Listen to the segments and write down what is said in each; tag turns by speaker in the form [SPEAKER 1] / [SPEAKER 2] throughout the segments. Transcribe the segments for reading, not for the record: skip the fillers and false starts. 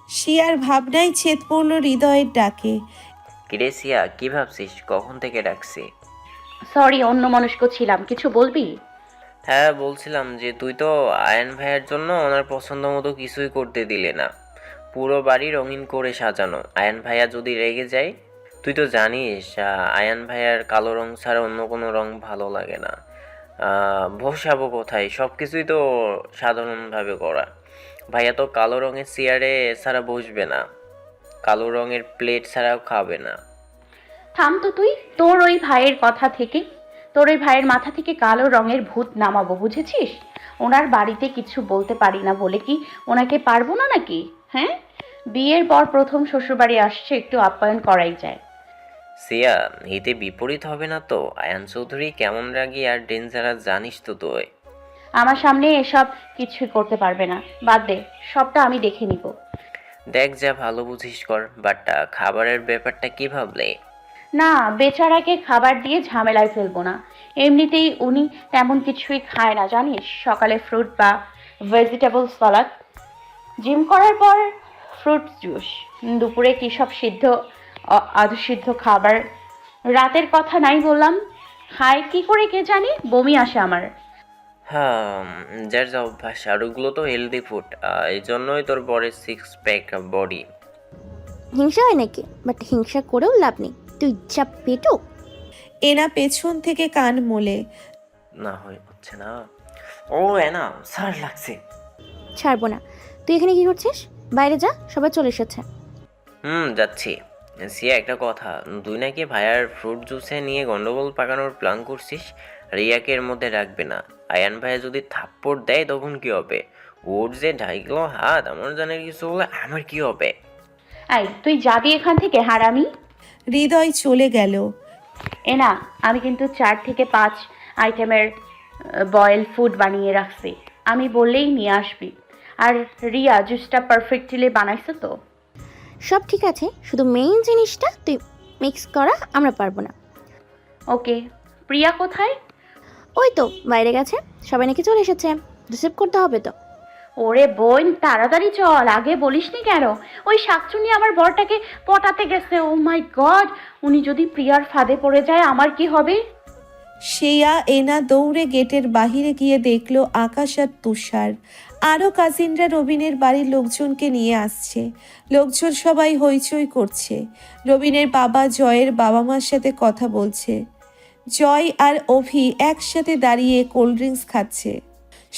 [SPEAKER 1] শিয়ার ভাবনায় ছেদ পড়ল হৃদয়ের ডাকে।
[SPEAKER 2] কিরে সিয়া, কি ভাবছিস? কখন থেকে ডাকছি?
[SPEAKER 3] সরি, অন্যমনস্ক ছিলাম। কিছু বলবি?
[SPEAKER 2] হ্যাঁ, বলছিলাম যে তুই তো আয়ান ভাইয়ের জন্য ওনার পছন্দ মতো কিছুই করতে দিলে না। পুরো বাড়ি রঙিন করে সাজানো। আয়ান ভাইয়া যদি রেগে যায়? তুই তো জানিস আয়ান ভাইয়ার কালো রং ছাড়া অন্য কোনো রং ভালো লাগে না। বসাবো কোথায়? সব কিছুই তো সাধারণভাবে করা। ভাইয়া তো কালো রঙের চেয়ারে ছাড়া বসবে না, কালো রঙের প্লেট ছাড়াও খাবে না।
[SPEAKER 3] থাম তো তুই। তোর ওই ভাইয়ের মাথা থেকে কালো রঙের ভূত নামাবো, বুঝেছিস? ওনার বাড়িতে কিছু বলতে পারি না বলে কি ওনাকে পারবো না নাকি? হ্যাঁ, বিয়ের পর প্রথম শ্বশুরবাড়ি আসছে, একটু আপ্যায়ন করাই যায়।
[SPEAKER 2] সিয়া, হিতে বিপরীত হবে না তো? আয়ান চৌধুরী কেমন রাগী আর ডেঞ্জারাস জানিস তো তুই।
[SPEAKER 3] আমার সামনে এসব কিছুই করতে পারবে না। বাদ দে, সবটা আমি দেখে নিব।
[SPEAKER 2] দেখ, যা ভালো বুঝিস কর, বাট খাবারের ব্যাপারটা কি ভাবলে?
[SPEAKER 3] না, বেচারাকে খাবার দিয়ে ঝামেলায় ফেলবো না। এমনিতেই উনি তেমন কিছুই খায় না জানিস। সকালে ফ্রুট বা ভেজিটেবল সালাদ, জিম করার পর ফ্রুট জুস, দুপুরে কী সব সিদ্ধ আধসিদ্ধ খাবার, রাতের কথা নাই বললাম। খায় কি করে কে জানি, বমি আসে আমার।
[SPEAKER 2] হ্যাঁ, যার যা অভ্যাস। আর ওগুলো তো হেলদি ফুড, এই জন্যই তোর বরের সিক্স প্যাক বডি।
[SPEAKER 4] হিংসা হয় নাকি? বাট হিংসা করেও লাভ নেই, তুই যা পেটো।
[SPEAKER 1] এনা পেছন থেকে কান মোলে।
[SPEAKER 2] না হচ্ছে না। ও এনা, স্যার লাগছে।
[SPEAKER 4] ছাড়বো না। তুই এখানে কি করছিস? বাইরে যা, সবাই চলে এসেছে।
[SPEAKER 2] যাচ্ছি। সিয়া, একটা কথা, তুই নাকি ভাইয়ার ফ্রুট জুসে নিয়ে গন্ডগোল পাকানোর প্ল্যান করছিস। রিয়াকে এর মধ্যে রাখবে না। আয়ান ভাইয়া যদি থাপ্পড় দেয় তখন কি হবে? ওর যে ঢাইগুলো হাত, আমার জানের কিছু হলে আমার কি হবে?
[SPEAKER 3] এই, তুই যাবি এখান থেকে, হারামি?
[SPEAKER 1] হৃদয় চলে গেল।
[SPEAKER 3] এ না, আমি কিন্তু 4 থেকে 5 আইটেমের বয়েল ফুড বানিয়ে রাখছি। আমি বললেই নিয়ে আসবি। আর রিয়া, জুসটা পারফেক্টলি বানাইছো তো?
[SPEAKER 4] সব ঠিক আছে, শুধু মেইন জিনিসটা তুই মিক্স করা আমরা পারবো না।
[SPEAKER 3] ওকে। প্রিয়া কোথায়?
[SPEAKER 4] ওই তো বাইরে গেছে, সবাই নাকি চলে এসেছে, রিসিভ করতে হবে তো।
[SPEAKER 3] ওরে বোন, তাড়াতাড়ি চল, আগে বলিসনি কেন? ওই শাকচুনি আমার বরটাকে পটাতে গেছে। ও মাই গড, উনি যদি প্রিয়ার ফাঁদে পড়ে যায় আমার কি হবে?
[SPEAKER 1] শিয়া এনা দৌড়ে গেটের বাহিরে গিয়ে দেখলো আকাশ আর তুষার। আরও কাজিনরা রবিনের বাড়ির লোকজনকে নিয়ে আসছে। লোকজন সবাই হইচই করছে। রবিনের বাবা জয়ের বাবা মার সাথে কথা বলছে। জয় আর অভি একসাথে দাঁড়িয়ে কোল্ড ড্রিঙ্কস খাচ্ছে।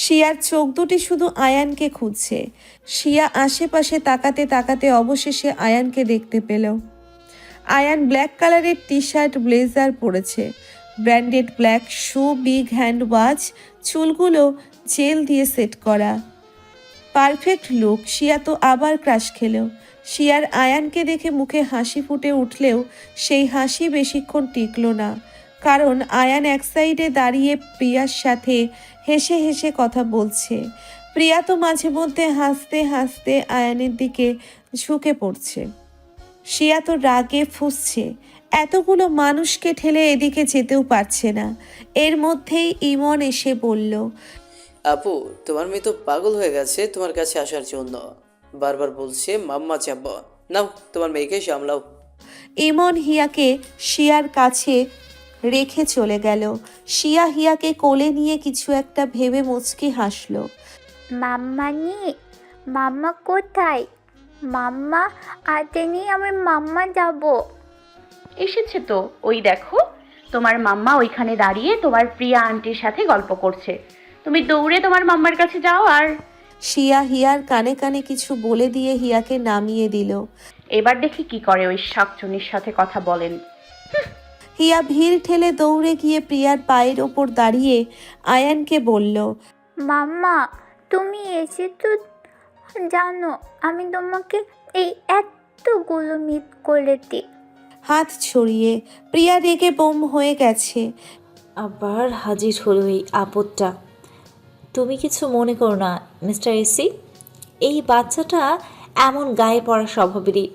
[SPEAKER 1] শিয়ার চোখ দুটি শুধু আয়ানকে খুঁজছে। শিয়া আশেপাশে তাকাতে তাকাতে অবশেষে আয়ানকে দেখতে পেল। আয়ান ব্ল্যাক কালারের টি শার্ট ব্লেজার পরেছে, branded black shoe, big hand watch, চুলগুলো জেল দিয়ে সেট করা। Perfect look. শিয়া তো আবার ক্রাশ খেল। শিয়ার আয়ানকে দেখে মুখে হাসি ফুটে উঠলেও সেই হাসি বেশিক্ষণ টিকল না, কারণ আয়ান এক সাইডে দাঁড়িয়ে প্রিয়ার সাথে হেসে হেসে কথা বলছে। প্রিয়া তো মাঝে মধ্যে হাসতে হাসতে আয়ানের দিকে ঝুঁকে পড়ছে। শিয়া তো রাগে ফুঁসছে, এতগুলো মানুষকে ঠেলে এদিকে যেতেও পারছে না। এর মধ্যেই ইমন এসে বলল,
[SPEAKER 5] আপু, তোমার মেয়ে তো পাগল হয়ে গেছে তোমার কাছে আসার জন্য। বারবার বলছে মাম্মা চাব্বা। নাও, তোমার মেয়েকে সামলাও।
[SPEAKER 1] ইমন হিয়াকে শিয়ার কাছে রেখে চলে গেল। শিয়া হিয়াকে কোলে নিয়ে কিছু একটা ভেবে মুচকি হাসলো।
[SPEAKER 6] মাম্মা নিয়ে, মাম্মা কোথায়? মাম্মা আতে নিয়ে আমার মাম্মা যাব।
[SPEAKER 3] এসেছে তো, ওই দেখো তোমার মাম্মা ওইখানে দাঁড়িয়ে তোমার প্রিয়া আন্টির সাথে গল্প করছে। তুমি দৌড়ে তোমার মাম্মার কাছে যাও। আর
[SPEAKER 1] শিয়া হিয়ার কানে কানে কিছু বলে দিয়ে হিয়াকে নামিয়ে দিল।
[SPEAKER 3] এবার দেখি কি করে ওই শাকচুনির সাথে কথা বলেন।
[SPEAKER 1] হিয়া ভিড় ঠেলে দৌড়ে গিয়ে প্রিয়ার পায়ের ওপর দাঁড়িয়ে আয়ানকে বলল,
[SPEAKER 6] মাম্মা, তুমি এসেছো জানো? আমি তোমাকে এই এতগুলো মিট করে দিই।
[SPEAKER 1] হাত ছড়িয়ে। প্রিয়া রেগে বোম হয়ে গেছে।
[SPEAKER 7] আবার হাজির হলো এই আপদটা। তুমি কিছু মনে করো না মিস্টার এসি। এই বাচ্চাটা এমন গায়ে পড়া স্বভাবেরই।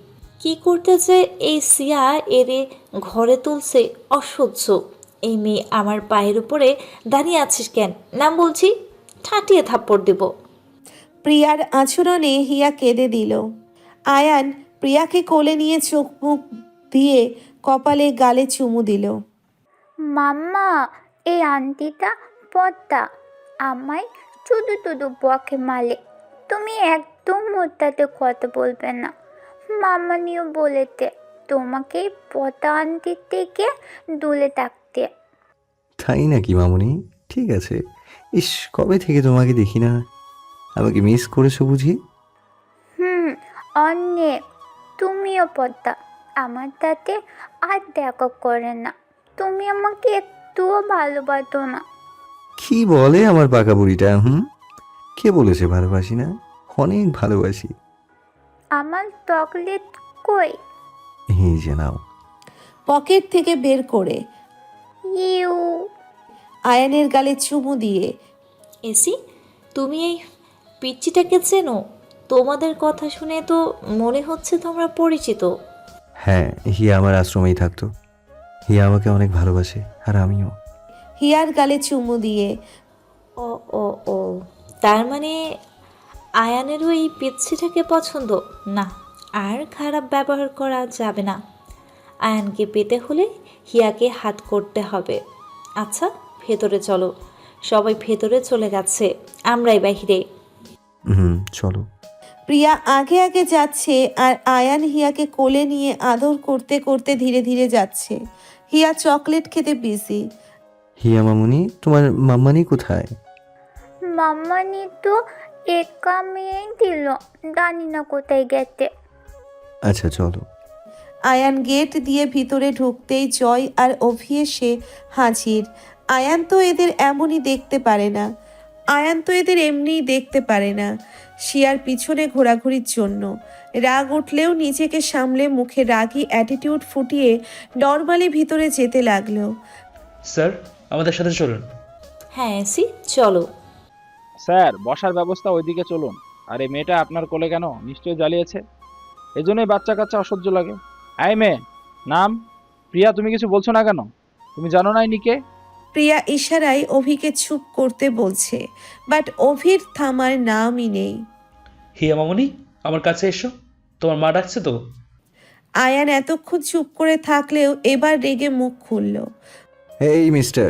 [SPEAKER 7] কি করতে যে এই সিয়া এরে ঘরে তুলছে অসহ্য। এই মেয়ে আমার পায়ের উপরে দাঁড়িয়ে আছিস কেন? নাম বলছি, ঠাটিয়ে থাপ্পড় দেব।
[SPEAKER 1] প্রিয়ার আচরণে হিয়া কেঁদে দিল। আয়ান প্রিয়াকে কোলে নিয়ে চোখ মুখ দিয়ে কপালে গালে চুমু দিল।
[SPEAKER 6] মাম্মা, এই আন্টিটা পদ্মা আমায় শুধু শুধু বকে মালে। তুমি একদম ওর সাথে কথা বলবে না। মাম্মা নিয়েও বলেতে তোমাকে পদ্মা আন্টির থেকে দূরে থাকতে।
[SPEAKER 8] তাই নাকি মামুনি? ঠিক আছে। ইস, কবে থেকে তোমাকে দেখি না। আমাকে মিস করেছো বুঝি?
[SPEAKER 6] অনেক। তুমিও পদ্মা আমার সাথে আর দেখা করে না। তুমি আমাকে একটুও ভালোবাসো না।
[SPEAKER 8] কি বলে আমার পাকা বুড়িটা? কে বলেছে ভালোবাসি না? অনেক ভালোবাসি।
[SPEAKER 6] আমার চকলেট কই?
[SPEAKER 8] এই যে নাও।
[SPEAKER 1] পকেট থেকে বের করে
[SPEAKER 6] ইউ।
[SPEAKER 1] আয়ানের গালে চুমু দিয়ে
[SPEAKER 7] এসি, তুমি এই পিচ্চিটাকে চেনো? তোমাদের কথা শুনে তো মনে হচ্ছে তোমরা পরিচিত।
[SPEAKER 8] হ্যাঁ, হিয়া আমার আশ্রমেই থাকতো। হিয়া আমাকে অনেক ভালোবাসে, আর আমিও।
[SPEAKER 1] হিয়ার গালে চুমু দিয়ে
[SPEAKER 7] ও ও ও, তার মানে আয়ানেরও এই পিচ্ছিটাকে পছন্দ না। আর খারাপ ব্যবহার করা যাবে না। আয়ানকে পেতে হলে হিয়াকে হাত করতে হবে। আচ্ছা, ভেতরে চলো। সবাই ভেতরে চলে গেছে, আমরাই বাহিরে।
[SPEAKER 8] চলো।
[SPEAKER 1] প্রিয়া আগে আগে যাচ্ছে আর আয়ান হিয়াকে কোলে নিয়ে আদর করতে করতে ধীরে ধীরে যাচ্ছে। হিয়া চকলেট খেতে বিজি।
[SPEAKER 8] হিয়া মামুনি, তোমার মাম্মানি কোথায়?
[SPEAKER 6] মাম্মানি তো একা মেয়েই দিল, জানি না কোথায় গেছে।
[SPEAKER 8] আচ্ছা চলো।
[SPEAKER 1] আয়ান গেট দিয়ে ভিতরে ঢুকতেই জয় আর অভি এসে হাজির। আয়ান তো এদের এমনই দেখতে পারে না। আয়ান তো এদের এমনিই দেখতে পারে না। শিয়ার পিছনে ঘোরাঘুরির জন্য রাগ উঠলেও নিজেকে সামলে মুখে রাগী অ্যাটিটিউড ফুটিয়ে নর্মালি ভিতরে যেতে লাগলো।
[SPEAKER 9] স্যার, আমাদের সাথে চলুন।
[SPEAKER 7] হ্যাঁ এসি, চলো।
[SPEAKER 10] স্যার, বসার ব্যবস্থা ওইদিকে চলুন। আর এই মেয়েটা আপনার কোলে কেন? নিশ্চয়ই জ্বালিয়েছে। এই জন্যই বাচ্চা কাচ্চা অসহ্য লাগে। এই মেয়ে, নাম প্রিয়া, তুমি কিছু বলছো না কেন? তুমি জানো না ইনি কে?
[SPEAKER 1] প্রিয়া ইশারায় অভিকে চুপ করতে বলছে, বাট অভির থামার নামই নেই।
[SPEAKER 9] হিয়া মামুনি, আমার কাছে এসো, তোমার মা ডাকছে তো।
[SPEAKER 1] আয়ান এতক্ষণ চুপ করে থাকলেও এবার রেগে মুখ খুলল।
[SPEAKER 8] এই মিস্টার,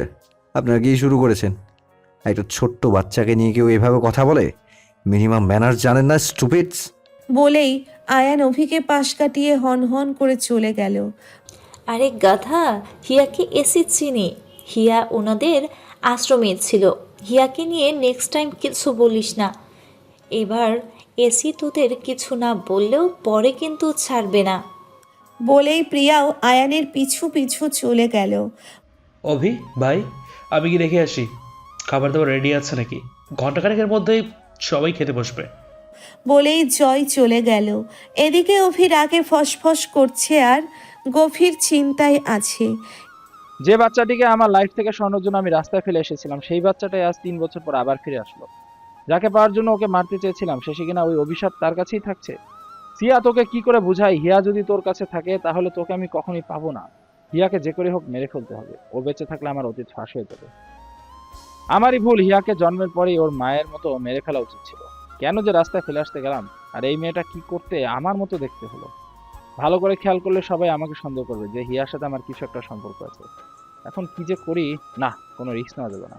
[SPEAKER 8] আপনারা কি শুরু করেছেন? একটা ছোট্ট বাচ্চাকে নিয়ে কেউ এভাবে কথা বলে? মিনিমাম ম্যানার্স জানেন না, স্টুপিডস?
[SPEAKER 1] বলেই আয়ান অভিকে পাশ কাটিয়ে হন হন করে চলে গেল।
[SPEAKER 7] আরে গাধা, হিয়াকে এসি চিনি। হিয়া ওনাদের আশ্রমে ছিল। হিয়াকে নিয়ে নেক্সট টাইম কিছু বলিস না। এবার এসি তোদের কিছু না বললেও পরে কিন্তু ছাড়বে না।
[SPEAKER 1] বলেই প্রিয়াও আয়ানের পিছু পিছু চলে গেল।
[SPEAKER 9] অভি ভাই, আমি কি রেখে আসি? খাবার দাবার রেডি আছে নাকি? ঘন্টাখানেকের মধ্যেই সবাই খেতে বসবে।
[SPEAKER 1] বলেই জয় চলে গেল। এদিকে অভির আগে ফসফস করছে আর গভীর চিন্তায় আছে।
[SPEAKER 10] যে বাচ্চাটিকে আমার লাইফ থেকে সরানোর জন্য আমি রাস্তায় ফেলে এসেছিলাম, সেই বাচ্চাটাই আজ 3 বছর পর আবার ফিরে আসলো। যাকে পাওয়ার জন্য ওকে মারতে চেয়েছিলাম, শেষে কিনা ওই অভিশাপ তার কাছেই থাকছে। সিয়া, তোকে কি করে বুঝাই? হিয়া যদি তোর কাছে থাকে তাহলে তোকে আমি কখনোই পাবো না। হিয়াকে যে করে হোক মেরে ফেলতে হবে। ও বেঁচে থাকলে আমার অতীত ফাঁস হয়ে যাবে। আমারই ভুল, হিয়াকে জন্মের পরেই ওর মায়ের মতো মেরে ফেলা উচিত ছিল। কেন যে রাস্তায় ফেলে আসতে গেলাম? আর এই মেয়েটা কি করতে আমার মতো দেখতে হলো? ভালো করে খেয়াল করলে সবাই আমাকে সন্দেহ করবে যে হিয়ার সাথে আমার কিছু একটা সম্পর্ক আছে। এখন কি যে করি? না, কোনো রিস্ক নেওয়া যাবে না।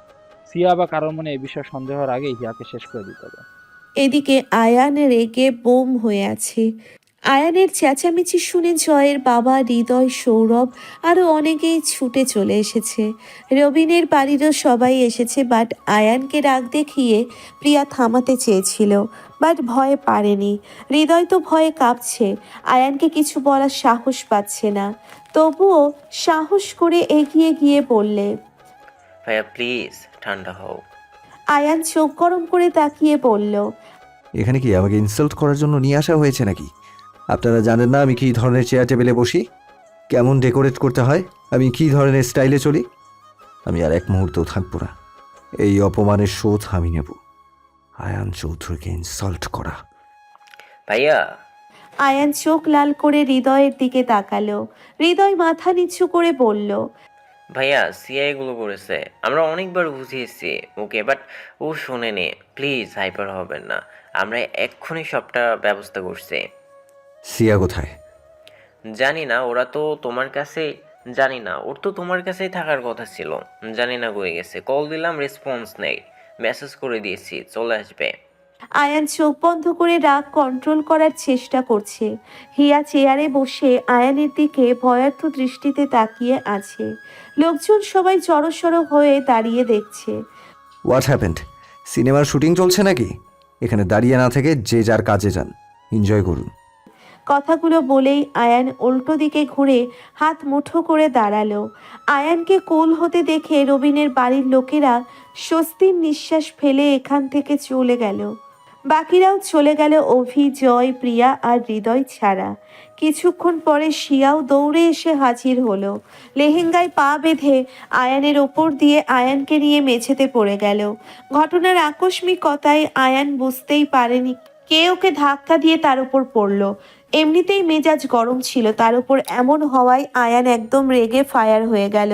[SPEAKER 10] সিয়া বা কারোর মনে এই বিষয়ে সন্দেহ হওয়ার আগেই হিয়াকে শেষ করে দিতে হবে।
[SPEAKER 1] এদিকে আয়ান রেগে বোম হয়ে আছে। আয়ানের চেঁচামেচি শুনে জয়ের বাবা, হৃদয়, সৌরভ আরও অনেকেই ছুটে চলে এসেছে। রবিনের বাড়িরও সবাই এসেছে, বাট আয়ানকে রাগ দেখিয়ে প্রিয়া থামাতে চেয়েছিল, বাট ভয়ে পারেনি। হৃদয় তো ভয়ে কাঁপছে, আয়ানকে কিছু বলার সাহস পাচ্ছে না। তবুও সাহস করে এগিয়ে গিয়ে বললে,
[SPEAKER 2] ভাইয়া প্লিজ ঠান্ডা হও।
[SPEAKER 1] আয়ান চোখ গরম করে তাকিয়ে বলল,
[SPEAKER 8] এখানে কি আমাকে ইনসাল্ট করার জন্য নিয়ে আসা হয়েছে নাকি? আপনারা জানেন না আমি কী ধরনের চেয়ার টেবিলে বসি, কেমন ডেকোরেট করতে হয়, আমি কী ধরনের স্টাইলে চলি? আমি আর এক মুহূর্তও থাকবো না। এই অপমানের শোধ আমি নেব। আয়ান চৌধুরীকে ইনসাল্ট করা।
[SPEAKER 2] ভাইয়া,
[SPEAKER 1] আয়ান চোখ লাল করে হৃদয়ের দিকে তাকালো। হৃদয় মাথা নিচু করে বলল,
[SPEAKER 2] ভাইয়া সিআই এগুলো করেছে, আমরা অনেকবার বুঝিয়েছি ওকে, বাট ও শোনেনি। প্লিজ হাইপার হবেন না, আমরা এক্ষুনি সবটা ব্যবস্থা করছি।
[SPEAKER 8] সিয়া কোথায়?
[SPEAKER 2] জানি না, ওরা তো তোমার কাছে, জানি না, ওর তো তোমার কাছেই থাকার কথা ছিল। জানি না কই গেছে। কল দিলাম, রেসপন্স নেই। মেসেজ করে দিয়েছি চলে আসবে।
[SPEAKER 1] আয়ান চোখ বন্ধ করে রাগ কন্ট্রোল করার চেষ্টা করছে। হিয়া চেয়ারে বসে আয়ানের দিকে ভয়ার্থ দৃষ্টিতে তাকিয়ে আছে। লোকজন সবাই জড়সড় হয়ে দাঁড়িয়ে দেখছে।
[SPEAKER 8] What happened? সিনেমার শুটিং চলছে নাকি? এখানে দাঁড়িয়ে না থেকে যে যার কাজে যান, এনজয় করুন।
[SPEAKER 1] কথাগুলো বলেই আয়ান উল্টো দিকে ঘুরে হাত মুঠো করে দাঁড়ালো। আয়ানকে কোল হতে দেখে রবিনের বাড়ির লোকেরা স্বস্তির নিঃশ্বাস ফেলে এখান থেকে চলে গেল। বাকিরাও চলে গেল, অভি, জয়, প্রিয়া আর হৃদয় ছাড়া। কিছুক্ষণ পরে শিয়াও দৌড়ে এসে হাজির হলো। লেহেঙ্গায় পা বেঁধে আয়ানের ওপর দিয়ে আয়ানকে নিয়ে মেঝেতে পড়ে গেল। ঘটনার আকস্মিকতায় আয়ান বুঝতেই পারেনি কে ওকে ধাক্কা দিয়ে তার উপর পড়লো। এমনিতেই মেজাজ গরম ছিল, তার উপর এমন হওয়ায় আয়ান একদম রেগে ফায়ার হয়ে গেল।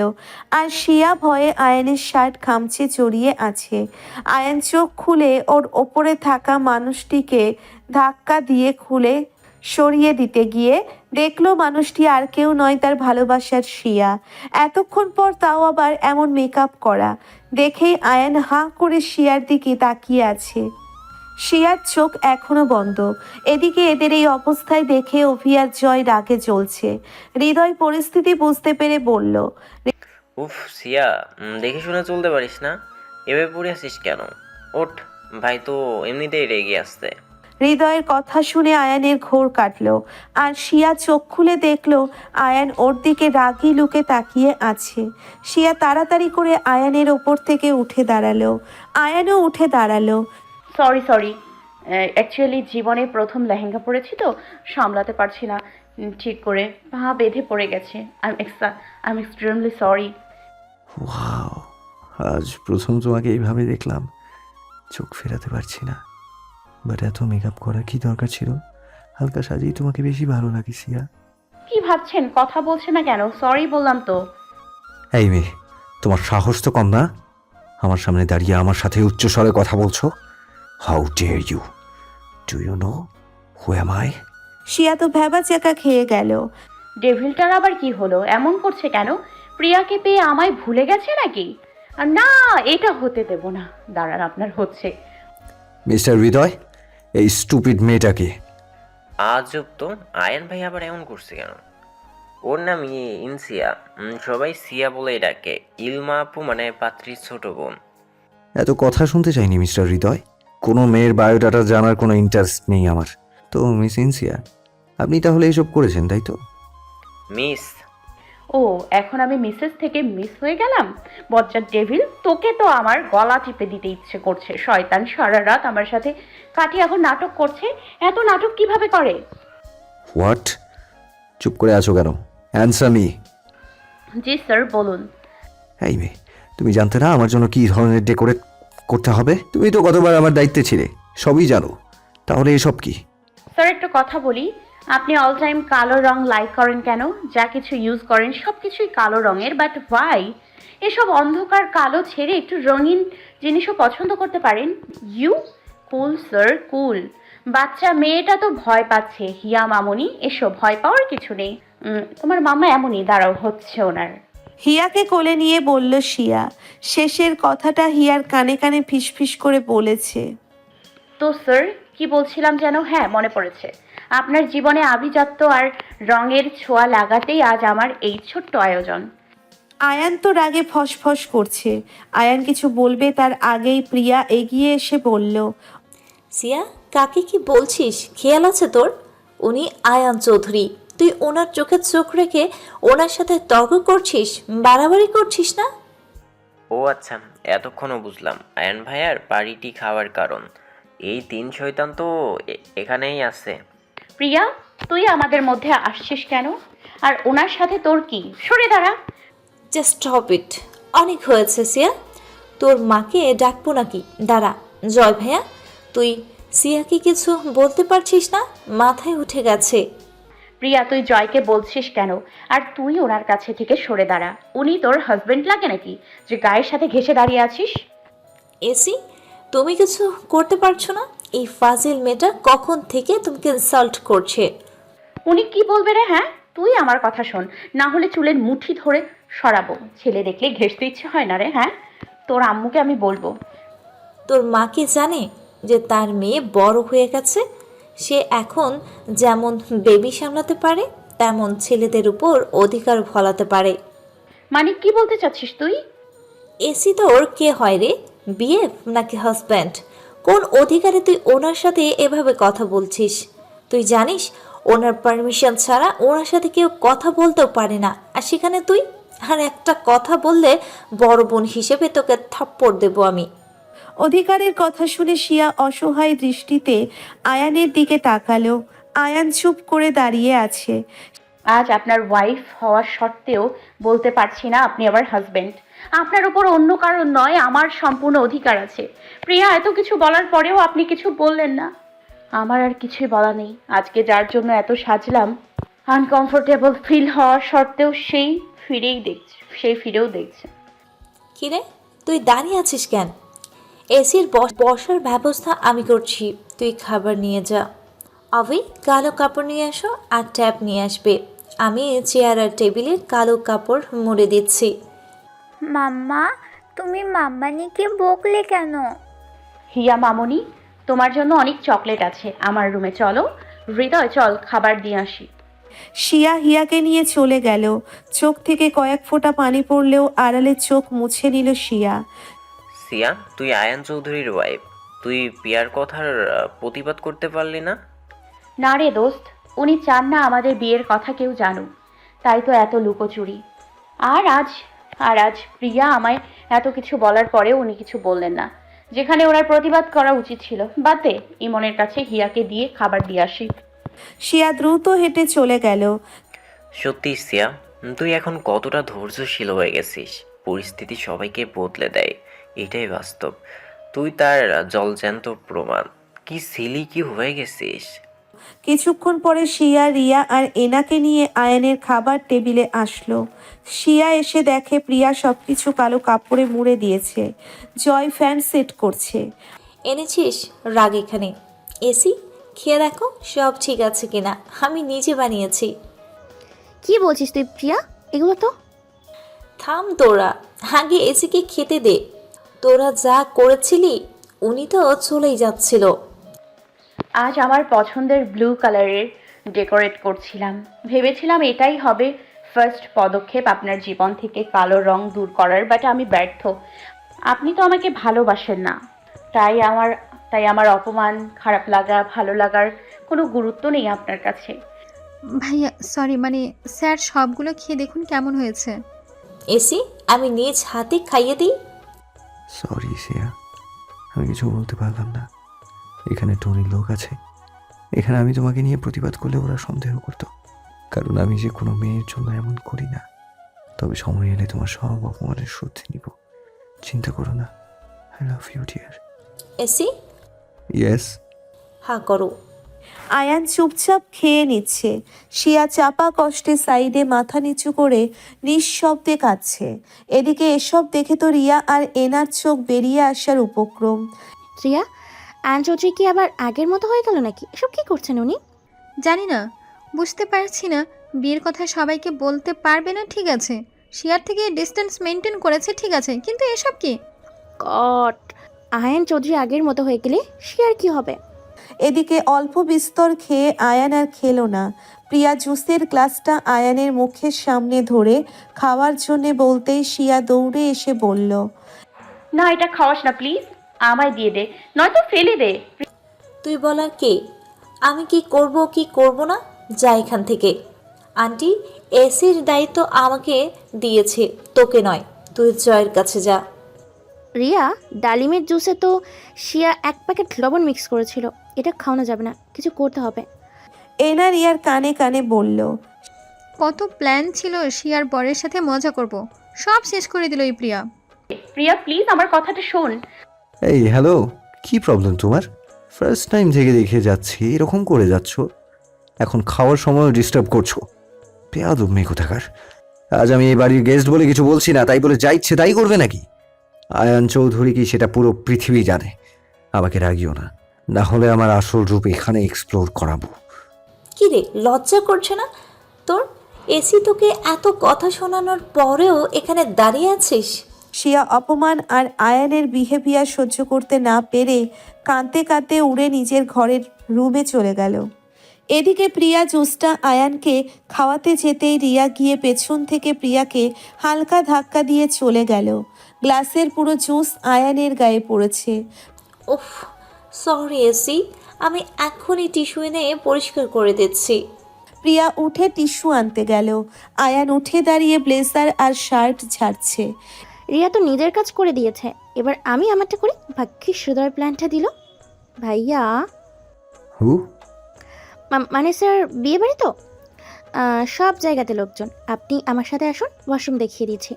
[SPEAKER 1] আর শিয়া ভয়ে আয়ানের শার্ট খামচে জড়িয়ে আছে। আয়ান চোখ খুলে ওর ওপরে থাকা মানুষটিকে ধাক্কা দিয়ে খুলে সরিয়ে দিতে গিয়ে দেখলো মানুষটি আর কেউ নয়, তার ভালোবাসার শিয়া। এতক্ষণ পর তাও আবার এমন মেকআপ করা দেখেই আয়ান হাঁ করে শিয়ার দিকে তাকিয়ে আছে। শিয়ার চোখ এখনো বন্ধ। এদিকে এদের এই অবস্থায় দেখে অভি আর জয় রাগে জ্বলছে। হৃদয় পরিস্থিতি বুঝতে পেরে বলল,
[SPEAKER 2] উফ সিয়া, দেখে শুনে চলতে পারিস না? এভাবে পড়ে আসিস কেন? ওঠ, ভাই তো এমনিতেই রেগে আসছে।
[SPEAKER 1] হৃদয়ের কথা শুনে আয়ানের ঘোর কাটলো। আর শিয়া চোখ খুলে দেখলো আয়ান ওর দিকে রাগি লুকে তাকিয়ে আছে। শিয়া তাড়াতাড়ি করে আয়ানের ওপর থেকে উঠে দাঁড়ালো। আয়ানও উঠে দাঁড়ালো।
[SPEAKER 3] সরি অ্যাকচুয়ালি জীবনে প্রথম লেহেঙ্গা পরেছি তো সামলাতে পারছি না ঠিক করে, পা বেঁধে পড়ে গেছে। I am extremely sorry.
[SPEAKER 8] Wow, আজ প্রথম তোমাকে এইভাবে দেখলাম। চোখ ফেরাতে পারছি না। বাট এত মেকআপ করার কি দরকার ছিল? হালকা সাজিয়ে তোমাকে বেশি ভালো লাগে সিয়া।
[SPEAKER 3] কি ভাবছেন? কথা বলছে না কেন? সরি বললাম তো।
[SPEAKER 8] এই মেয়ে, তোমার সাহস তো কম না? আমার সামনে দাঁড়িয়ে আমার সাথে উচ্চ স্বরে কথা বলছো? How dare you? Do you know who am I?
[SPEAKER 1] Shiya তো ভ্যাবা চাকা খেয়ে গেল।
[SPEAKER 3] ডেভিলটার আবার কি হলো? এমন করছে কেন? প্রিয়াকে পেয়ে আমায় ভুলে গেছে নাকি? আর না, এটা হতে দেব না। দাঁড়ান, আপনার হচ্ছে।
[SPEAKER 8] মিস্টার হৃদয়, এই স্টুপিড মেয়েটাকে।
[SPEAKER 2] আজব তো, আয়ান ভাই আবার এমন করছে কেন? ওর নাম ইনসিয়া, সবাই সিয়া বলেই ডাকে। ইলমা আপু মানে পাত্রীর ছোট বোন।
[SPEAKER 8] এত কথা শুনতে চাইনি মিস্টার হৃদয়। কোনো মেয়ের বায়োডাটা জানার কোনো ইন্টারেস্ট নেই আমার। তো মিস ইনসিয়া, আপনি তাহলে এসব করেছেন, তাই তো?
[SPEAKER 2] মিস?
[SPEAKER 3] ও, এখন আমি মিসেস থেকে মিস হয়ে গেলাম? বজ্জাত ডেভিল, তোকে তো আমার গলা টিপে দিতে ইচ্ছে করছে। শয়তান সারা রাত আমার সাথে কাটিয়ে এখন নাটক করছে। এত নাটক কিভাবে করে?
[SPEAKER 8] হোয়াট? চুপ করে আছো কেন? Answer me.
[SPEAKER 3] জি স্যার, বলুন।
[SPEAKER 8] এই মেয়ে, তুমি জানতে না আমার জন্য কী ধরনের ডেকোরেট করতে হবে? তুমি তো গতবার আমার দায়িত্বে ছিলে, সবই জানো। তাহলে এসব কি?
[SPEAKER 3] স্যার একটা কথা বলি, আপনি অল টাইম কালো রং লাইক করেন কেন? যা কিছু ইউজ করেন সব কিছুই কালো রঙের, বাট হোয়াই? এসব অন্ধকার কালো ছেড়ে একটু রঙিন জিনিসও পছন্দ করতে পারেন। ইউ কুল স্যার, কুল। বাচ্চা মেয়েটা তো ভয় পাচ্ছে। হিয়া মামুনি, এসো, ভয় পাওয়ার কিছু নেই। তোমার মামা এমনই, দাঁড়াও, হচ্ছে ওনার।
[SPEAKER 1] হিয়াকে কোলে নিয়ে বলল শিয়া। শেষের কথাটা হিয়ার কানে কানে ফিসফিস করে বলেছে।
[SPEAKER 3] তো স্যার কি বলছিলাম যেন? হ্যাঁ, মনে পড়েছে। আপনার জীবনে আভিজাত্য আর রঙের ছোঁয়া লাগাতেই আজ আমার এই ছোট্ট আয়োজন।
[SPEAKER 1] আয়ান তো রাগে ফসফস করছে। আয়ান কিছু বলবে তার আগেই প্রিয়া এগিয়ে এসে বলল,
[SPEAKER 7] সিয়া, কাকে কি বলছিস? খেয়াল আছে তোর? উনি আয়ান চৌধুরী। তুই ওনার চোখে চোখ রেখে ওনার সাথে তর্ক করছিস, বাড়াবাড়ি করছিস না?
[SPEAKER 2] ও আচ্ছা, এতক্ষণও বুঝলাম আয়ান ভাইয়ার পার্টি খাওয়ার কারণ। এই তিন শয়তান তো এখানেই আছে।
[SPEAKER 3] প্রিয়া, তুই আমাদের মধ্যে আসছিস কেন? আর ওনার সাথে তোর কি? সরে দাঁড়া।
[SPEAKER 7] Just stop it. অনেক হয়েছে সিয়া। তোর মাকে ডাকবো নাকি? দাঁড়া। জয় ভাইয়া, তুই সিয়াকে কিছু বলতে পারছিস না? মাথায় উঠে গেছে।
[SPEAKER 3] প্রিয়া, তুই জয়কে বলছিস কেন? আর তুই ওনার কাছে থেকে সরে দাঁড়া। উনি তোর হাজবেন্ড লাগে নাকি যে গায়ের সাথে ঘেঁষে দাঁড়িয়ে আছিস?
[SPEAKER 7] এসি, তুমি কিছু করতে পারছো না? এই ফাজিল মেয়েটা কখন থেকে তোমাকে ইনসাল্ট করছে।
[SPEAKER 3] উনি কি বলবে রে? হ্যাঁ, তুই আমার কথা শোন, না হলে চুলের মুঠি ধরে সরাবো। ছেলে দেখলে ঘেঁষতে ইচ্ছে হয় না রে? হ্যাঁ, তোর আম্মুকে আমি বলবো।
[SPEAKER 7] তোর মা কি জানে যে তার মেয়ে বড় হয়ে গেছে? সে এখন যেমন বেবি সামলাতে পারে তেমন ছেলেদের উপর অধিকার ফলাতে পারে।
[SPEAKER 3] মানে কি বলতে চাচ্ছিস তুই?
[SPEAKER 7] এসি তোর কে হয় রে? বিএফ নাকি হাজব্যান্ড? কোন অধিকারে তুই ওনার সাথে এভাবে কথা বলছিস? তুই জানিস ওনার পারমিশন ছাড়া ওনার সাথে কেউ কথা বলতেও পারে না, আর সেখানে তুই? আর একটা কথা বললে বড় বোন হিসেবে তোকে থাপ্পড় দেবো আমি।
[SPEAKER 1] অধিকারের কথা শুনে শিয়া অসহায় দৃষ্টিতে আয়ানের দিকে তাকালো। আয়ান চুপ করে দাঁড়িয়ে আছে।
[SPEAKER 3] আজ আপনার ওয়াইফ হওয়ার সত্ত্বেও বলতে পারছি না আপনি আমার হাজবেন্ড। আপনার উপর অন্য কারণ নয়, আমার সম্পূর্ণ অধিকার আছে। প্রিয়া, এত কিছু বলার পরেও আপনি কিছু বললেন না। আমার আর কিছুই বলা নেই। আজকে যার জন্য এত সাজলাম, আনকমফোর্টেবল ফিল হওয়া সত্ত্বেও সেই ফিরেও দেখছে।
[SPEAKER 7] কিরে, তুই দাঁড়িয়ে আছিস কেন? এসির বসার ব্যবস্থা আমি করছি, তুই খাবার নিয়ে যা। অভি, কালো কাপড় নিয়ে আসো আর ট্যাপ নিয়ে আসবে। আমি চেয়ার আর টেবিলের কালো কাপড় মুড়ে দিচ্ছি।
[SPEAKER 6] মাম্মা, তুমি মাম্মানিকে বকলে কেন?
[SPEAKER 3] হিয়া মামনি, তোমার জন্য অনেক চকলেট আছে আমার রুমে, চলো। হৃদয়, চল খাবার দিয়ে আসি।
[SPEAKER 1] শিয়া হিয়াকে নিয়ে চলে গেল। চোখ থেকে কয়েক ফোঁটা পানি পড়লেও আড়ালে চোখ মুছে নিল শিয়া।
[SPEAKER 2] সিয়া, তুই আয়ান চৌধুরীর ওয়াইফ, তুই পিয়ার কথার প্রতিবাদ করতে পারলি না?
[SPEAKER 3] না রে দোস্ত, উনি চান না আমাদের বিয়ের কথা কেউ জানুক, তাই তো এত লুকোচুরি। আর আজ প্রিয়া আমায় এত কিছু বলার পরেও উনি কিছু বললেন না, যেখানে ওনার প্রতিবাদ করা উচিত ছিল। বাদ দে, ইমনের কাছে হিয়াকে দিয়ে খাবার দিয়ে আসি।
[SPEAKER 1] শিয়া দ্রুত হেঁটে চলে গেল।
[SPEAKER 2] সত্যি সিয়া, তুই এখন কতটা ধৈর্যশীল হয়ে গেছিস। পরিস্থিতি সবাইকে বদলে দেয়, এটাই বাস্তব। তুই তার জলজ্যান্ত প্রমাণ। কি সিলি কি হয়ে গেছিস।
[SPEAKER 1] কিছুক্ষণ পরে শিয়া, রিয়া আর এনাকে নিয়ে আয়ানের খাবার টেবিলে আসলো। শিয়া এসে দেখে প্রিয়া সবকিছু কালো কাপড়ে মুড়ে দিয়েছে। জয় ফ্যান সেট করছে।
[SPEAKER 7] এনেছিস? রাগ এখানে। এসি, খেয়ে দেখো সব ঠিক আছে কিনা। আমি নিজে বানিয়েছি।
[SPEAKER 4] কি বলছিস তুই প্রিয়া? এগুলো তো
[SPEAKER 7] থাম তোরা, আগে এসিকে খেতে দে। তোরা যা করেছিলি উনি তো চলেই যাচ্ছিল।
[SPEAKER 3] আজ আমার পছন্দের ব্লু কালারের ডেকোরেট করছিলাম, ভেবেছিলাম এটাই হবে ফার্স্ট পদক্ষেপ আপনার জীবন থেকে কালো রং দূর করার, বাট আমি ব্যর্থ। আপনি তো আমাকে ভালোবাসেন না, তাই আমার অপমান, খারাপ লাগা, ভালো লাগার কোনো গুরুত্ব নেই আপনার কাছে।
[SPEAKER 11] ভাইয়া সরি, মানে স্যার সবগুলো খেয়ে দেখুন কেমন হয়েছে।
[SPEAKER 7] এসি, আমি নিজ হাতে খাইয়ে দিই।
[SPEAKER 8] সরি সিয়া, আমি কিছু বলতে পারলাম না। এখানে টনির লোক আছে, এখানে আমি তোমাকে নিয়ে প্রতিবাদ করলে ওরা সন্দেহ করতো, কারণ আমি যে কোনো মেয়ের জন্য এমন করি না। তবে সময় এলে তোমার সব অপমানের শুদ্ধি নিব, চিন্তা করো না। I love you dear.
[SPEAKER 7] এসি,
[SPEAKER 8] ইয়েস।
[SPEAKER 7] হ্যাঁ করো।
[SPEAKER 1] আয়ান চুপচাপ খেয়ে নিচ্ছে। শিয়া চাপা কষ্টে সাইডে মাথা নিচু করে নিঃশব্দে কাঁদছে। এদিকে এসব দেখে তো রিয়া আর এনার চোখ বেরিয়ে আসার উপক্রম।
[SPEAKER 4] রিয়া, আয়ন চৌধুরী কি আবার আগের মতো হয়ে গেল নাকি? এসব কি করছেন উনি?
[SPEAKER 11] জানি না, বুঝতে পারছি না। বিয়ের কথা সবাইকে বলতে পারবে না, ঠিক আছে, শিয়ার থেকে ডিস্টেন্স মেনটেন করেছে, ঠিক আছে, কিন্তু এসব কি?
[SPEAKER 4] গড, আয়ন চৌধুরী আগের মতো হয়ে গেলে শিয়ার কি হবে?
[SPEAKER 1] এদিকে অল্প বিস্তর খেয়ে আয়ান আর খেলো না। প্রিয়া জুসের গ্লাসটা আয়ানের মুখের সামনে ধরে খাওয়ার জন্য বলতেই শিয়া দৌড়ে এসে বলল,
[SPEAKER 3] না, এটা খাওয়াস না প্লিজ, আমায় দিয়ে দে, নয়তো ফেলে দে।
[SPEAKER 7] তুই বলার কে? আমি কি করব কি করব না, যা এখান থেকে। আন্টি, এসির দায়িত্ব আমাকে দিয়েছে, তোকে নয়। তুই জয়ের কাছে যা।
[SPEAKER 4] রিয়া, ডালিমের জুসে তো শিয়া 1 প্যাকেট লবণ মিক্স করেছিল, এটা খাওয়ানো যাবে না, কিছু করতে হবে।
[SPEAKER 1] এনা রিয়ার কানে কানে বলল,
[SPEAKER 11] কত প্ল্যান ছিল শিয়ার বরের সাথে মজা করব, সব শেষ করে দিল এই প্রিয়া।
[SPEAKER 3] প্রিয়া প্লিজ আমার কথাটা শোন।
[SPEAKER 8] এই হ্যালো, কি প্রবলেম তোমার? ফার্স্ট টাইম থেকে দেখে যাচ্ছি এরকম করে যাচ্ছ, এখন খাওয়ার সময় ডিস্টার্ব করছো। বেয়াদব মেয়ে কোথাকার। আজ আমি এই বাড়ির গেস্ট বলে কিছু বলছি না, তাই বলে যা ইচ্ছে তাই করবে নাকি? আয়ান চৌধুরী কি সেটা পুরো পৃথিবী জানে। আমাকে রাগিও না, না হলে আমার আসল রূপ এখানে এক্সপ্লোর করাবো।
[SPEAKER 7] কি রে, লজ্জা করছে না তোর? এসি তোকে এত কথা শোনানোর পরেও এখানে দাঁড়িয়ে আছিস?
[SPEAKER 1] শিয়া অপমান আর আয়ানের বিহেভিয়ার সহ্য করতে না পেরে কাঁদতে কাঁদতে উড়ে নিজের ঘরের রুমে চলে গেল। এদিকে প্রিয়া জুসটা আয়ানকে খাওয়াতে যেতেই রিয়া গিয়ে পেছন থেকে প্রিয়াকে হালকা ধাক্কা দিয়ে চলে গেল। গ্লাসের পুরো জুস আয়ানের গায়ে পড়েছে।
[SPEAKER 7] উফ, সরি এসি, আমি এখনই টিস্যু এনে পরিষ্কার করে দিচ্ছি।
[SPEAKER 1] প্রিয়া উঠে টিস্যু আনতে গেল। আয়ান উঠে দাঁড়িয়ে ব্লেজার আর শার্ট ঝাড়ছে।
[SPEAKER 4] রিয়া তো নিজের কাজ করে দিয়েছে, এবার আমি আমারটা করি। ভাগ্যিস হৃদয় প্ল্যানটা দিল। ভাইয়া,
[SPEAKER 8] হু?
[SPEAKER 4] মানে স্যার, বিয়ে বাড়ি তো সব জায়গাতে লোকজন। আপনি আমার সাথে আসুন, ওয়াশরুম দেখিয়ে দিচ্ছি।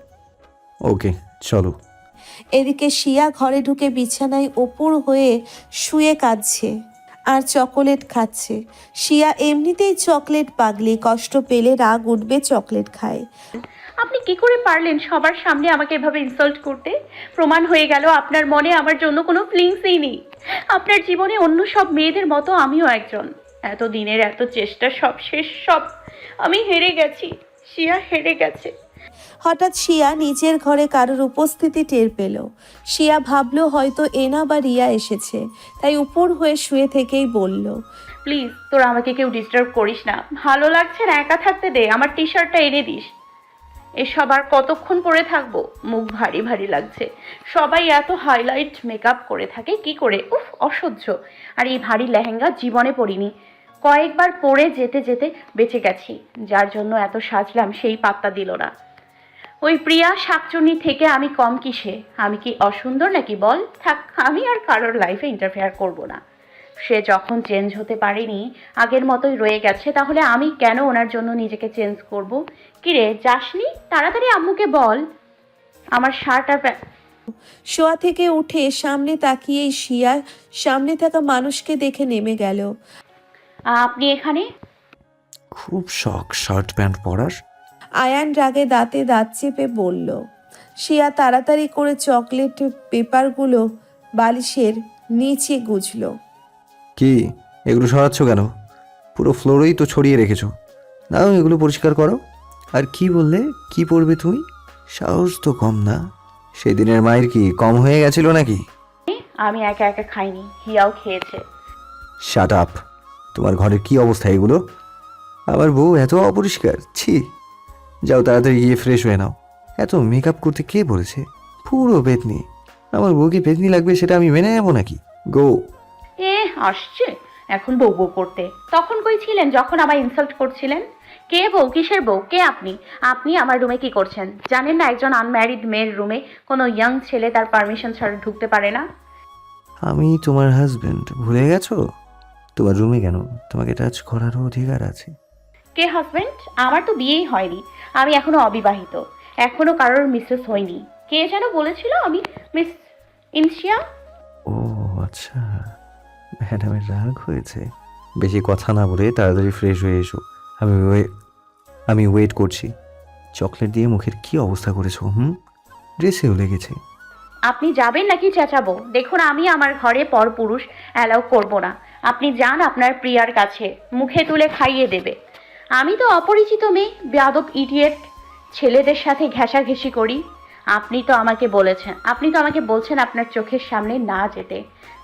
[SPEAKER 8] ওকে, চলো।
[SPEAKER 1] এদিকে শিয়া ঘরে ঢুকে বিছানায় ওপর হয়ে শুয়ে কাঁদছে আর চকোলেট খাচ্ছে। শিয়া এমনিতেই চকলেট পাগলি, কষ্ট পেলে রাগ উঠবে চকলেট খায়।
[SPEAKER 3] আপনি কি করে পারলেন সবার সামনে আমাকে এভাবে ইনসাল্ট করতে? প্রমাণ হয়ে গেল আপনার মনে আমার জন্য কোনো ফিলিংসই নেই। আপনার জীবনে অন্য সব মেয়েদের মতো আমিও একজন। এত দিনের এত চেষ্টা সব শেষ, সব আমি হেরে গেছি। শিয়া হেরে গেছে।
[SPEAKER 1] হঠাৎ শিয়া নিজের ঘরে কারোর উপস্থিতি টের পেল। শিয়া ভাবলো হয়তো এনা বা রিয়া এসেছে, তাই উপর হয়ে শুয়ে থেকেই বলল,
[SPEAKER 3] প্লিজ তোরা আমাকে কেউ ডিস্টার্ব করিস না, ভালো লাগছে না, একা থাকতে দে, আমার টি শার্টটা এনে দিস। এসব আর কতক্ষণ পরে থাকবো? মুখ ভারী ভারী লাগছে। সবাই এত হাইলাইট মেকআপ করে থাকে কি করে? উফ, অসহ্য। আর এই ভারী লেহেঙ্গা জীবনে পরিনি, কয়েকবার পরে যেতে যেতে বেঁচে গেছি। যার জন্য এত সাজলাম সেই পাত্তা দিল না। ওই প্রিয়া শাকচুন্নি থেকে আমি কম কিসে? আমি কি অসুন্দর নাকি বল? থাক, আমি আর কারোর লাইফে ইন্টারফেয়ার করব না। সে যখন চেঞ্জ হতে পারেনি, আগের মতোই রয়ে গেছে, তাহলে আমি কেন ওনার জন্য নিজেকে চেঞ্জ করব? কিরে, যাসনি? তাড়াতাড়ি আম্মুকে বল আমার শার্ট আর
[SPEAKER 1] শোয়া থেকে উঠে সামনে তাকিয়েই শিয়া সামনে থাকা মানুষকে দেখে নেমে গেল।
[SPEAKER 3] আপনি এখানে?
[SPEAKER 8] খুব শখ শার্ট প্যান্ট পরার।
[SPEAKER 1] আয়ান রাগে দাঁতে দাঁত চেপে বলল। শিয়া তাড়াতাড়ি করে চকলেট পেপারগুলো বালিশের নিচে গুজল।
[SPEAKER 8] কি এগুলো সরাচ্ছ কেন? পুরো ফ্লোরেই তো ছড়িয়ে রেখেছো। নাও এগুলো পরিষ্কার করো। আর কি বললে, কি পড়বে তুমি? সাহস তো কম না। সেদিনের মায়ের কি কম হয়ে গেছিল নাকি?
[SPEAKER 3] আমি একা একা খাইনি, হিয়াও খেয়েছে।
[SPEAKER 8] Shut up. তোমার ঘরের কি অবস্থা এগুলো? আমার বউ এত অপরিষ্কার, ছি। যাও তাড়াতাড়ি গিয়ে ফ্রেশ হয়ে নাও। এত মেকআপ করতে কে বলেছে? পুরো পেতনি। আমার বউকে পেতনি লাগবে সেটা আমি মেনে নেবো নাকি? গো।
[SPEAKER 3] আসছে এখন বউ বউ করতে। তখন কই ছিলেন যখন আমায় ইনসাল্ট করছিলেন? কে বউ? কিসের বউ? কে আপনি? আপনি আমার রুমে কি করছেন? জানেন না একজন আনম্যারিড মেয়ের রুমে কোনো ইয়াং ছেলে তার পারমিশন ছাড়া ঢুকতে পারে না?
[SPEAKER 8] আমি তোমার হাজবেন্ড, ভুলে গেছো? তোমার রুমে কেন, তোমাকে টাচ করারও অধিকার আছে।
[SPEAKER 3] কে হাজবেন্ড? আমার তো বিয়েই হয়নি, আমি এখনো অবিবাহিত, এখনো কারোর মিসেস হয়নি। কে যেন বলেছিল আমি মিস ইনশিয়া?
[SPEAKER 8] ও আচ্ছা, ম্যাডামের রাগ হয়েছে। বেশি কথা না বলে তাড়াতাড়ি ফ্রেশ হয়ে এসো। আমি ওয়েট করছি। চকলেট দিয়ে মুখের কি অবস্থা করেছো? ড্রেসেও লেগেছে।
[SPEAKER 3] আপনি যাবেন নাকি চেঁচাবো? দেখুন, আমি আমার ঘরে পরপুরুষ অ্যালাউ করব না। আপনি যান আপনার প্রিয়ার কাছে, মুখে তুলে খাইয়ে দেবে। আমি তো অপরিচিত মেয়ে, বেয়াদব ইডিয়েট ছেলেদের সাথে ঘেঁষাঘেঁষি করি। আপনি তো আমাকে বলছেন আপনার চোখের সামনে না যেতে,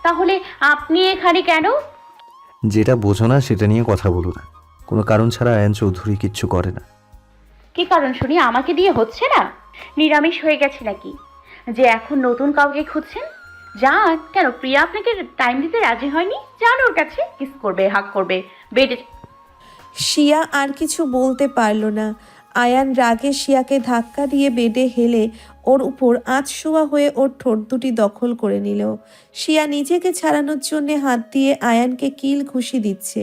[SPEAKER 3] তাহলে আপনি এখানে কেন?
[SPEAKER 8] যেটা বোঝো না সেটা নিয়ে কথা বলো না। কোনো কারণ ছাড়া আয়ান চৌধুরী কিচ্ছু করে না।
[SPEAKER 3] কি কারণ শুনি? আমাকে দিয়ে হচ্ছে না? নিরামিষ হয়ে গেছে নাকি যে এখন নতুন কাউকে খুঁজছেন? যান। কেন, প্রিয়া আপনাকে টাইম দিতে রাজি হয়নি? যান ওর কাছে, কিস করবে, হাক করবে, বেডে।
[SPEAKER 1] শিয়া আর কিছু বলতে পারল না। আয়ান রাগে শিয়াকে ধাক্কা দিয়ে বেডে হেলে ওর উপর আধশোয়া হয়ে ওর ঠোঁট দুটি দখল করে নিল। শিয়া নিজেকে ছাড়ানোর জন্যে হাত দিয়ে আয়ানকে কিল ঘুষি দিচ্ছে।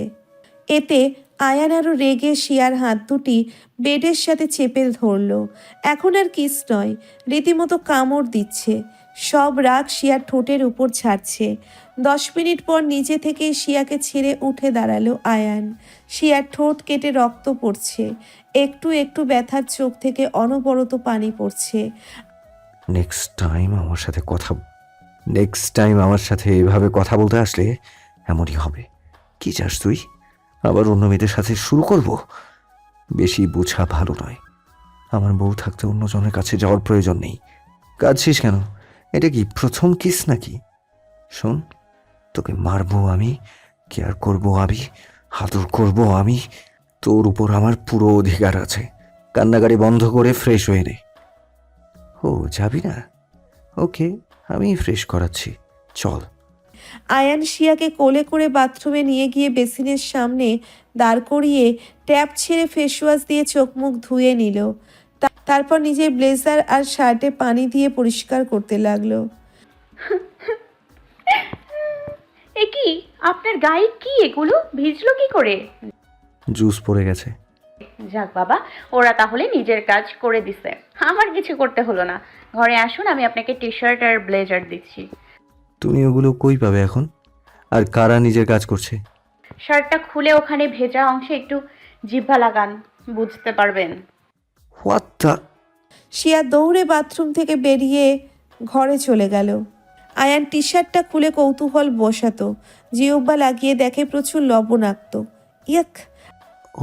[SPEAKER 1] এতে আয়ান আরও রেগে শিয়ার হাত দুটি বেডের সাথে চেপে ধরল। এখন আর কিস নয়, রীতিমতো কামড় দিচ্ছে। সব রাগ শিয়ার ঠোঁটের উপর ছাড়ছে। 10 মিনিট পর নিজে থেকেই শিয়াকে ছেড়ে উঠে দাঁড়ালো আয়ান। শিয়ার ঠোঁট কেটে রক্ত পড়ছে, একটু একটু ব্যথার চোখ থেকে অনবরত পানি পড়ছে।
[SPEAKER 8] নেক্সট টাইম আমার সাথে এভাবে কথা বলতে আসলে এমনই হবে। কি চাস তুই? আবার অন্য মেয়েদের সাথে শুরু করব? বেশি বোঝা ভালো নয়। আমার বউ থাকতে অন্যজনের কাছে যাওয়ার প্রয়োজন নেই। কাঁদছিস কেন? এটা কি প্রথম কিস নাকি? শোন, তোকে মারবো আমি, কেয়ার করবো আমি, আদর করবো আমি। তোর উপর আমার পুরো অধিকার আছে। কান্নাকাটি বন্ধ করে ফ্রেশ হয়ে নে। ও যাবি না? ওকে, আমি ফ্রেশ করাচ্ছি, চল।
[SPEAKER 1] আয়ান শিয়াকে কোলে করে বাথরুমে নিয়ে গিয়ে বেসিনের সামনে দাঁড় করিয়ে ট্যাপ ছেড়ে ফেস ওয়াশ দিয়ে চোখ মুখ ধুয়ে নিল। তারপর নিজের ব্লেজার আর শার্টে পানি দিয়ে পরিষ্কার করতে লাগলো।
[SPEAKER 3] এ কি, আপনার গায়ে কি এগুলো ভিজলো কি করে?
[SPEAKER 8] জুস পড়ে গেছে।
[SPEAKER 3] যাক বাবা, ওরা তাহলে নিজের কাজ করে দিছে, আমার কিছু করতে হলো না। ঘরে আসুন, আমি আপনাকে টি শার্ট আর ব্লেজার দিচ্ছি।
[SPEAKER 8] তুমি ওগুলো কই পাবে এখন? আর কারা নিজের কাজ করছে?
[SPEAKER 3] শার্টটা খুলে ওখানে ভেজা অংশে একটু জিহ্বা লাগান, বুঝতে পারবেন।
[SPEAKER 8] What the?
[SPEAKER 1] শিয়া দৌড়ে বাথরুম থেকে বেরিয়ে ঘরে চলে গেল। আয়ান টি শার্টটা খুলে কৌতূহল বসাতো, জিহ্বা লাগিয়ে দেখে প্রচুর লবণাক্ত। ইয়াক!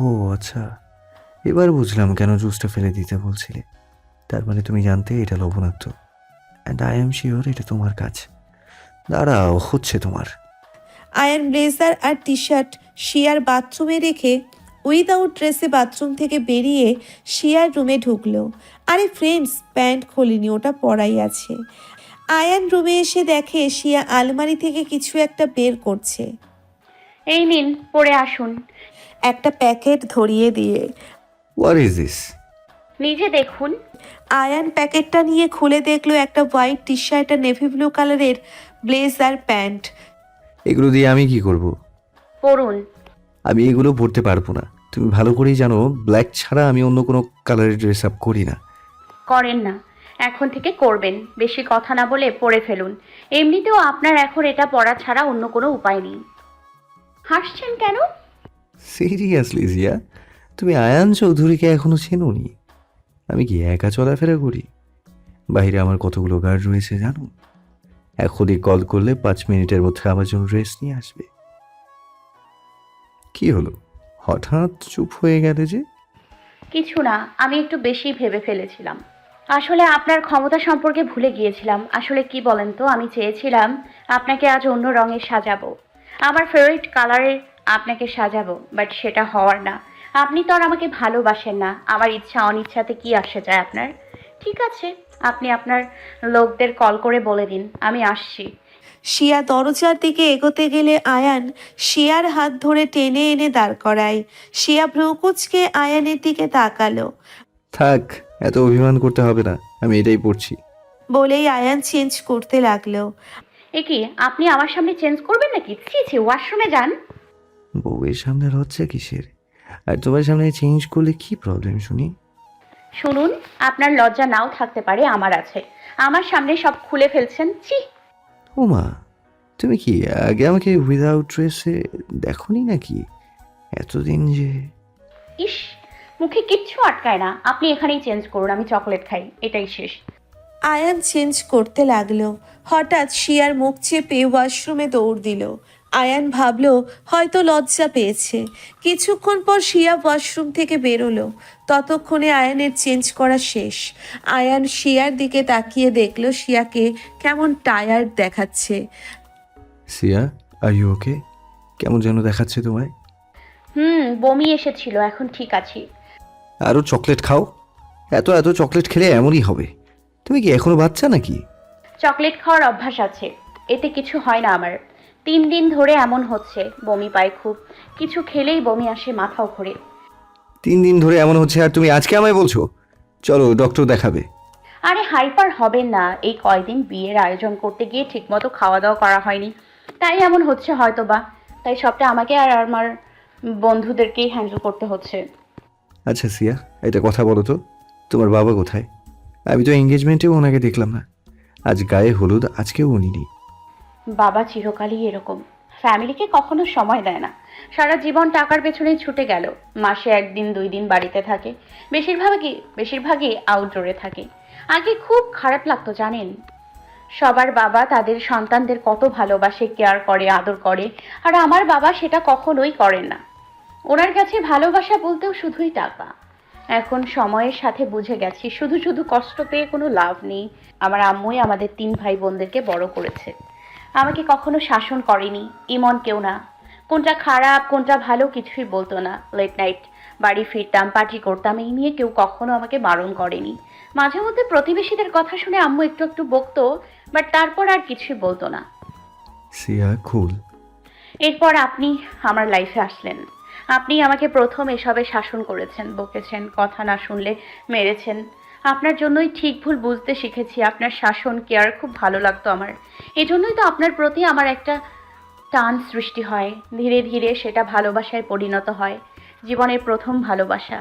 [SPEAKER 8] ও আচ্ছা, এবার বুঝলাম কেন জুসটা ফেলে দিতে বলছিলে। তার মানে তুমি জানতে এটা লবণাক্ত। অ্যান্ড আই এম শিওর এটা তোমার কাজ। দাঁড়াও, হচ্ছে তোমার।
[SPEAKER 1] আয়ান ব্লেজার আর টি শার্ট শিয়ার বাথরুমে রেখে উইদাউট ড্রেসে বাথরুম থেকে বেরিয়ে শিয়ার রুমে ঢুকলো। আরে ফ্রেন্ডস, প্যান্ট খোলেনি, ওটা পরাই আছে। আয়ান রুমে এসে দেখে শিয়া আলমারি থেকে কিছু একটা বের করছে।
[SPEAKER 3] এই নিন, পরে আসুন।
[SPEAKER 1] একটা প্যাকেট ধরিয়ে দিয়ে।
[SPEAKER 8] What is this?
[SPEAKER 3] নিজে দেখুন।
[SPEAKER 1] আয়ান প্যাকেটটা নিয়ে খুলে দেখলো একটা হোয়াইট টি শার্ট আর নেভি ব্লু কালারের ব্লেজার প্যান্ট।
[SPEAKER 8] এগুলো দিয়ে আমি কি করব?
[SPEAKER 3] পরুন।
[SPEAKER 8] আমি এগুলো পরতে পারবো না। তুমি ভালো করেই জানো ব্ল্যাক ছাড়া আমি অন্য কোনো কালারের ড্রেস আপ করি না।
[SPEAKER 3] করেন না, এখন থেকে করবেন। বেশি কথা না বলে পরে ফেলুন। এমনিতেও আপনার এখন এটা পরা ছাড়া অন্য কোনো উপায় নেই। হাসছেন কেন?
[SPEAKER 8] সিরিয়াসলি জিয়া, তুমি আয়ান চৌধুরীকে এখনো চেনোনি? আমি কি একা চলাফেরা করি? বাইরে আমার কতগুলো গার্ড রয়েছে জানো? এখনই কল করলে 5 মিনিটের মধ্যে আমার জন্য ড্রেস নিয়ে আসবে। কি হলো, হঠাৎ চুপ হয়ে গেলে যে?
[SPEAKER 3] কিছু না, আমি একটু বেশি ভেবে ফেলেছিলাম। আসলে আপনার ক্ষমতা সম্পর্কে ভুলে গিয়েছিলাম। আসলে কি বলেন তো, আমি চেয়েছিলাম আপনাকে আজ অন্য রঙের সাজাবো, আমার ফেভারিট কালারের আপনাকে সাজাবো, বাট সেটা হওয়ার না। আপনি তো আর আমাকে ভালোবাসেন না। আমার ইচ্ছা অনিচ্ছাতে কি আসে যায় আপনার? ঠিক আছে, আপনি আপনার লোকদের কল করে বলে দিন আমি আসছি।
[SPEAKER 1] শিয়া দরজার দিকে এগোতে গেলে আয়ান শিয়ার হাত ধরে টেনে এনে দাঁড় করায়। শিয়া ভ্রুকুচকে আয়ানের দিকে তাকালো।
[SPEAKER 8] থাক, এত অভিমান করতে হবে না, আমি এটাই পড়ছি।
[SPEAKER 1] বলেই আয়ান চেঞ্জ করতে লাগলো।
[SPEAKER 3] এ কি, আপনি আমার সামনে চেঞ্জ করবেন নাকি? ছি ছি, ওয়াশরুমে যান।
[SPEAKER 8] বউয়ের সামনে লজ্জা কিসের? আর তোমার সামনে চেঞ্জ করলে কি প্রবলেম শুনি?
[SPEAKER 3] শুনুন, আপনার লজ্জা নাও থাকতে পারে, আমার আছে। আমার সামনে সব খুলে ফেলছেন, ছি।
[SPEAKER 8] ওমা, তুমি কি আগে আমাকে উইদাউট ড্রেসে দেখোনি নাকি এতদিন যে?
[SPEAKER 3] ইস, মুখে কিচ্ছু আটকায় না। আপনি এখানেই চেঞ্জ করুন, আমি চকলেট খাই, এটাই শেষ।
[SPEAKER 1] আয়ান চেঞ্জ করতে লাগলো। হঠাৎ শিয়ার মুখ চেপে ওয়াশরুমে দৌড় দিল। আয়ান ভাবলো হয়তো লজ্জা পেয়েছে। কিছুক্ষণ পর শিয়া ওয়াশরুম থেকে বেরোলো। ততক্ষণে আয়ানের চেঞ্জ করা শেষ। আয়ান শিয়ার দিকে তাকিয়ে দেখলো শিয়াকে কেমন টায়ার্ড দেখাচ্ছে।
[SPEAKER 8] সিয়া, আর ইউ ওকে? কেমন যেন দেখাচ্ছে তোমায়।
[SPEAKER 3] বমি এসেছিল, এখন ঠিক আছি।
[SPEAKER 8] আরও চকলেট খাও। এত এত চকলেট খেলে এমনই হবে। তুমি কি এখনো বাচ্চা নাকি?
[SPEAKER 3] চকলেট খাওয়ার অভ্যাস আছে, এতে কিছু হয় না আমার। 3 দিন ধরে এমন হচ্ছে, বমি পাই খুব। কিছু খেলেই বমি আসে, মাথাও ঘোরে।
[SPEAKER 8] 3 দিন ধরে এমন হচ্ছে আর তুমি আজকে আমায় বলছো? চলো ডক্টর দেখাবে।
[SPEAKER 3] আরে হাইপার হবেন না, এই কয়দিন বিয়ের আয়োজন করতে গিয়ে ঠিকমতো খাওয়া দাওয়া করা হয়নি, তাই এমন হচ্ছে হয়তো বা। তাই সবটা আমাকে আর আমার বন্ধুদেরকেই হ্যান্ডেল করতে হচ্ছে।
[SPEAKER 8] আচ্ছা সিয়া, এটা কথা বলো তো, তোমার বাবা কোথায়? আমি তো এঙ্গেজমেন্টেও ওনাকে দেখলাম না। আজ গায়ে হলুদ, আজকেও উনি নেই।
[SPEAKER 3] বাবা চিরকালই এরকম, ফ্যামিলিকে কখনো সময় দেয় না। সারা জীবন টাকার পেছনেই ছুটে গেল। মাসে 1 দিন 2 দিন বাড়িতে থাকে, বেশিরভাগই আউটডোরে থাকে। আগে খুব খারাপ লাগতো জানেন, সবার বাবা তাদের সন্তানদের কত ভালোবাসে, কেয়ার করে, আদর করে, আর আমার বাবা সেটা কখনোই করেন না। ওনার কাছে ভালোবাসা বলতেও শুধুই টাকা। এখন সময়ের সাথে বুঝে গেছি শুধু শুধু কষ্ট পেয়ে কোনো লাভ নেই। আমার আম্মুই আমাদের 3 ভাই বোনদেরকে বড় করেছে, আমাকে কখনো শাসন করেনি, ইমন কেউ না। কোনটা খারাপ কোনটা ভালো কিছুই বলতো না। লেট নাইট বাড়ি ফিরতাম, পার্টি করতাম, এই নিয়ে কেউ কখনো আমাকে বারণ করেনি। মাঝে মধ্যে প্রতিবেশীদের কথা শুনে আম্মু একটু একটু বকতো, বাট তারপর আর কিছুই বলতো না।
[SPEAKER 8] সিয়া কুল।
[SPEAKER 3] এরপর আপনি আমার লাইফে আসলেন। আপনি আমাকে প্রথম এসবে শাসন করেছেন, বকেছেন, কথা না শুনলে মেরেছেন। আপনার জন্যই ঠিক ভুল বুঝতে শিখেছি। আপনার শাসন কেয়ার খুব ভালো লাগতো আমার। এই জন্যই তো আপনার প্রতি আমার একটা টান সৃষ্টি হয়। ধীরে ধীরে সেটা ভালোবাসায় পরিণত হয়, জীবনের প্রথম ভালোবাসা।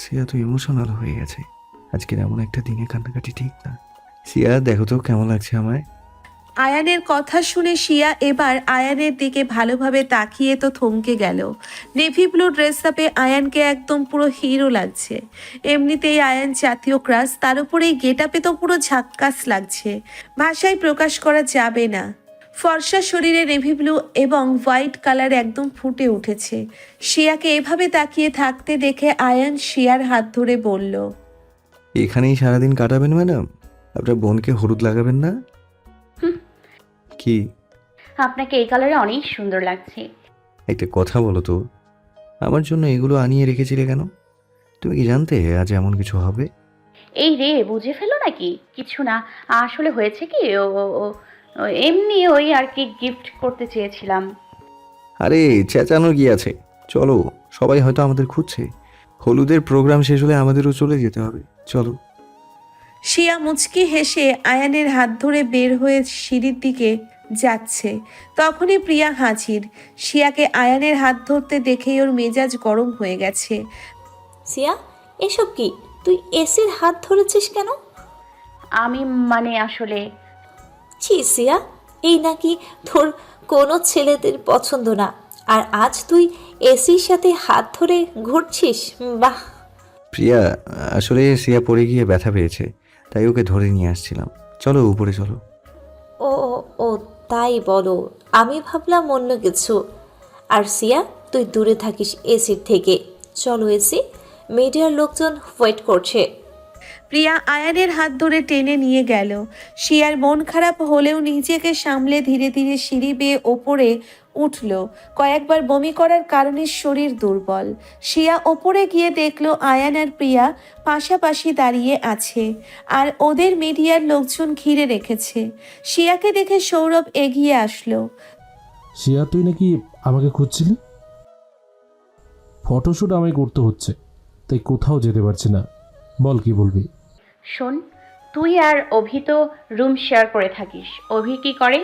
[SPEAKER 8] সিয়া তো ইমোশনাল হয়ে গেছে। আজকের এমন একটা দিনে কান্নাকাটি ঠিক না। সিয়া দেখো তো কেমন লাগছে আমায়।
[SPEAKER 1] আয়ানের কথা শুনে শিয়া এবার আয়ানের দিকে ভালোভাবে তাকিয়ে তো থমকে গেল। নেভি ব্লু ড্রেস আপে আয়ানকে একদম পুরো হিরো লাগছে। এমনিতেই আয়ান জাতীয় ক্রাশ, তার উপরে এই গেট আপে তো পুরো ঝাক্কাস লাগছে, ভাষায় প্রকাশ করা যাবে না। ফর্সা শরীরে নেভি ব্লু এবং হোয়াইট কালার একদম ফুটে উঠেছে। শিয়াকে এভাবে তাকিয়ে থাকতে দেখে আয়ান শিয়ার হাত ধরে বলল,
[SPEAKER 8] এখানেই সারাদিন কাটাবেন ম্যাডাম? আপনার বোনকে হলুদ লাগাবেন না? কি
[SPEAKER 3] আপনাকে এই কালারে অনেক সুন্দর লাগছে।
[SPEAKER 8] একটা কথা বলো তো, আমার জন্য এগুলো আনিয়ে রেখেছিলে কেন? তুমি কি জানতে আজ এমন কিছু হবে?
[SPEAKER 3] এই রে, বুঝে ফেলো নাকি? কিছু না, আসলে হয়েছে কি, এমনি ওই আর কি গিফট করতে চেয়েছিলাম।
[SPEAKER 8] আরে চেঁচানো কি আছে, চলো, সবাই হয়তো আমাদের খুঁজছে। হলুদের প্রোগ্রাম শেষ হলে আমাদেরও চলে যেতে হবে, চলো।
[SPEAKER 1] শিয়া মুচকি হেসে আয়ানের হাত ধরে বের হয়ে সিঁড়ির দিকে যাচ্ছে। তখনই প্রিয়া হাজির। শিয়াকে আয়ানের হাত ধরতে দেখেই ওর মেজাজ গরম হয়ে গেছে।
[SPEAKER 7] সিয়া, এসব কি? তুই এসির হাত ধরেছিস কেন?
[SPEAKER 3] আমি মানে আসলে
[SPEAKER 7] ছি সিয়া, এই নাকি তোর কোনো ছেলেদের পছন্দ না, আর আজ তুই এসির সাথে হাত ধরে ঘুরছিস? বাহ।
[SPEAKER 8] প্রিয়া, আসলে সিয়া পড়ে গিয়ে ব্যথা পেয়েছে, তাই ওকে ধরে নিয়ে আসছিলাম। চলো উপরে চলো।
[SPEAKER 7] ও ও তাই বলো, আমি ভাবলাম অন্য কিছু। আর সিয়া, তুই দূরে থাকিস এসির থেকে। চলো এসি, মিডিয়ার লোকজন ওয়েট করছে।
[SPEAKER 1] প্রিয়া আয়ানের হাত ধরে টেনে নিয়ে গেল। শিয়ার মন খারাপ হলেও নিজেকে সামলে ধীরে ধীরে সিঁড়ি বেয়ে ওপরে উঠল। কয়েকবার বমি করার কারণে শরীর দুর্বল। শিয়া ওপরে গিয়ে দেখলো আয়ান আর প্রিয়া পাশাপাশি দাঁড়িয়ে আছে, আর ওদের মিডিয়ার লোকজন ঘিরে রেখেছে। শিয়াকে দেখে সৌরভ এগিয়ে আসলো।
[SPEAKER 12] শিয়া, তুই নাকি আমাকে খুঁজছিলি? ফটোশ্যুট আমায় করতে হচ্ছে, তাই কোথাও যেতে পারছি না। বল কি বলবি?
[SPEAKER 3] শোন, তুই আর অভি তো রুম শেয়ার করে থাকিস। অভি কি করে,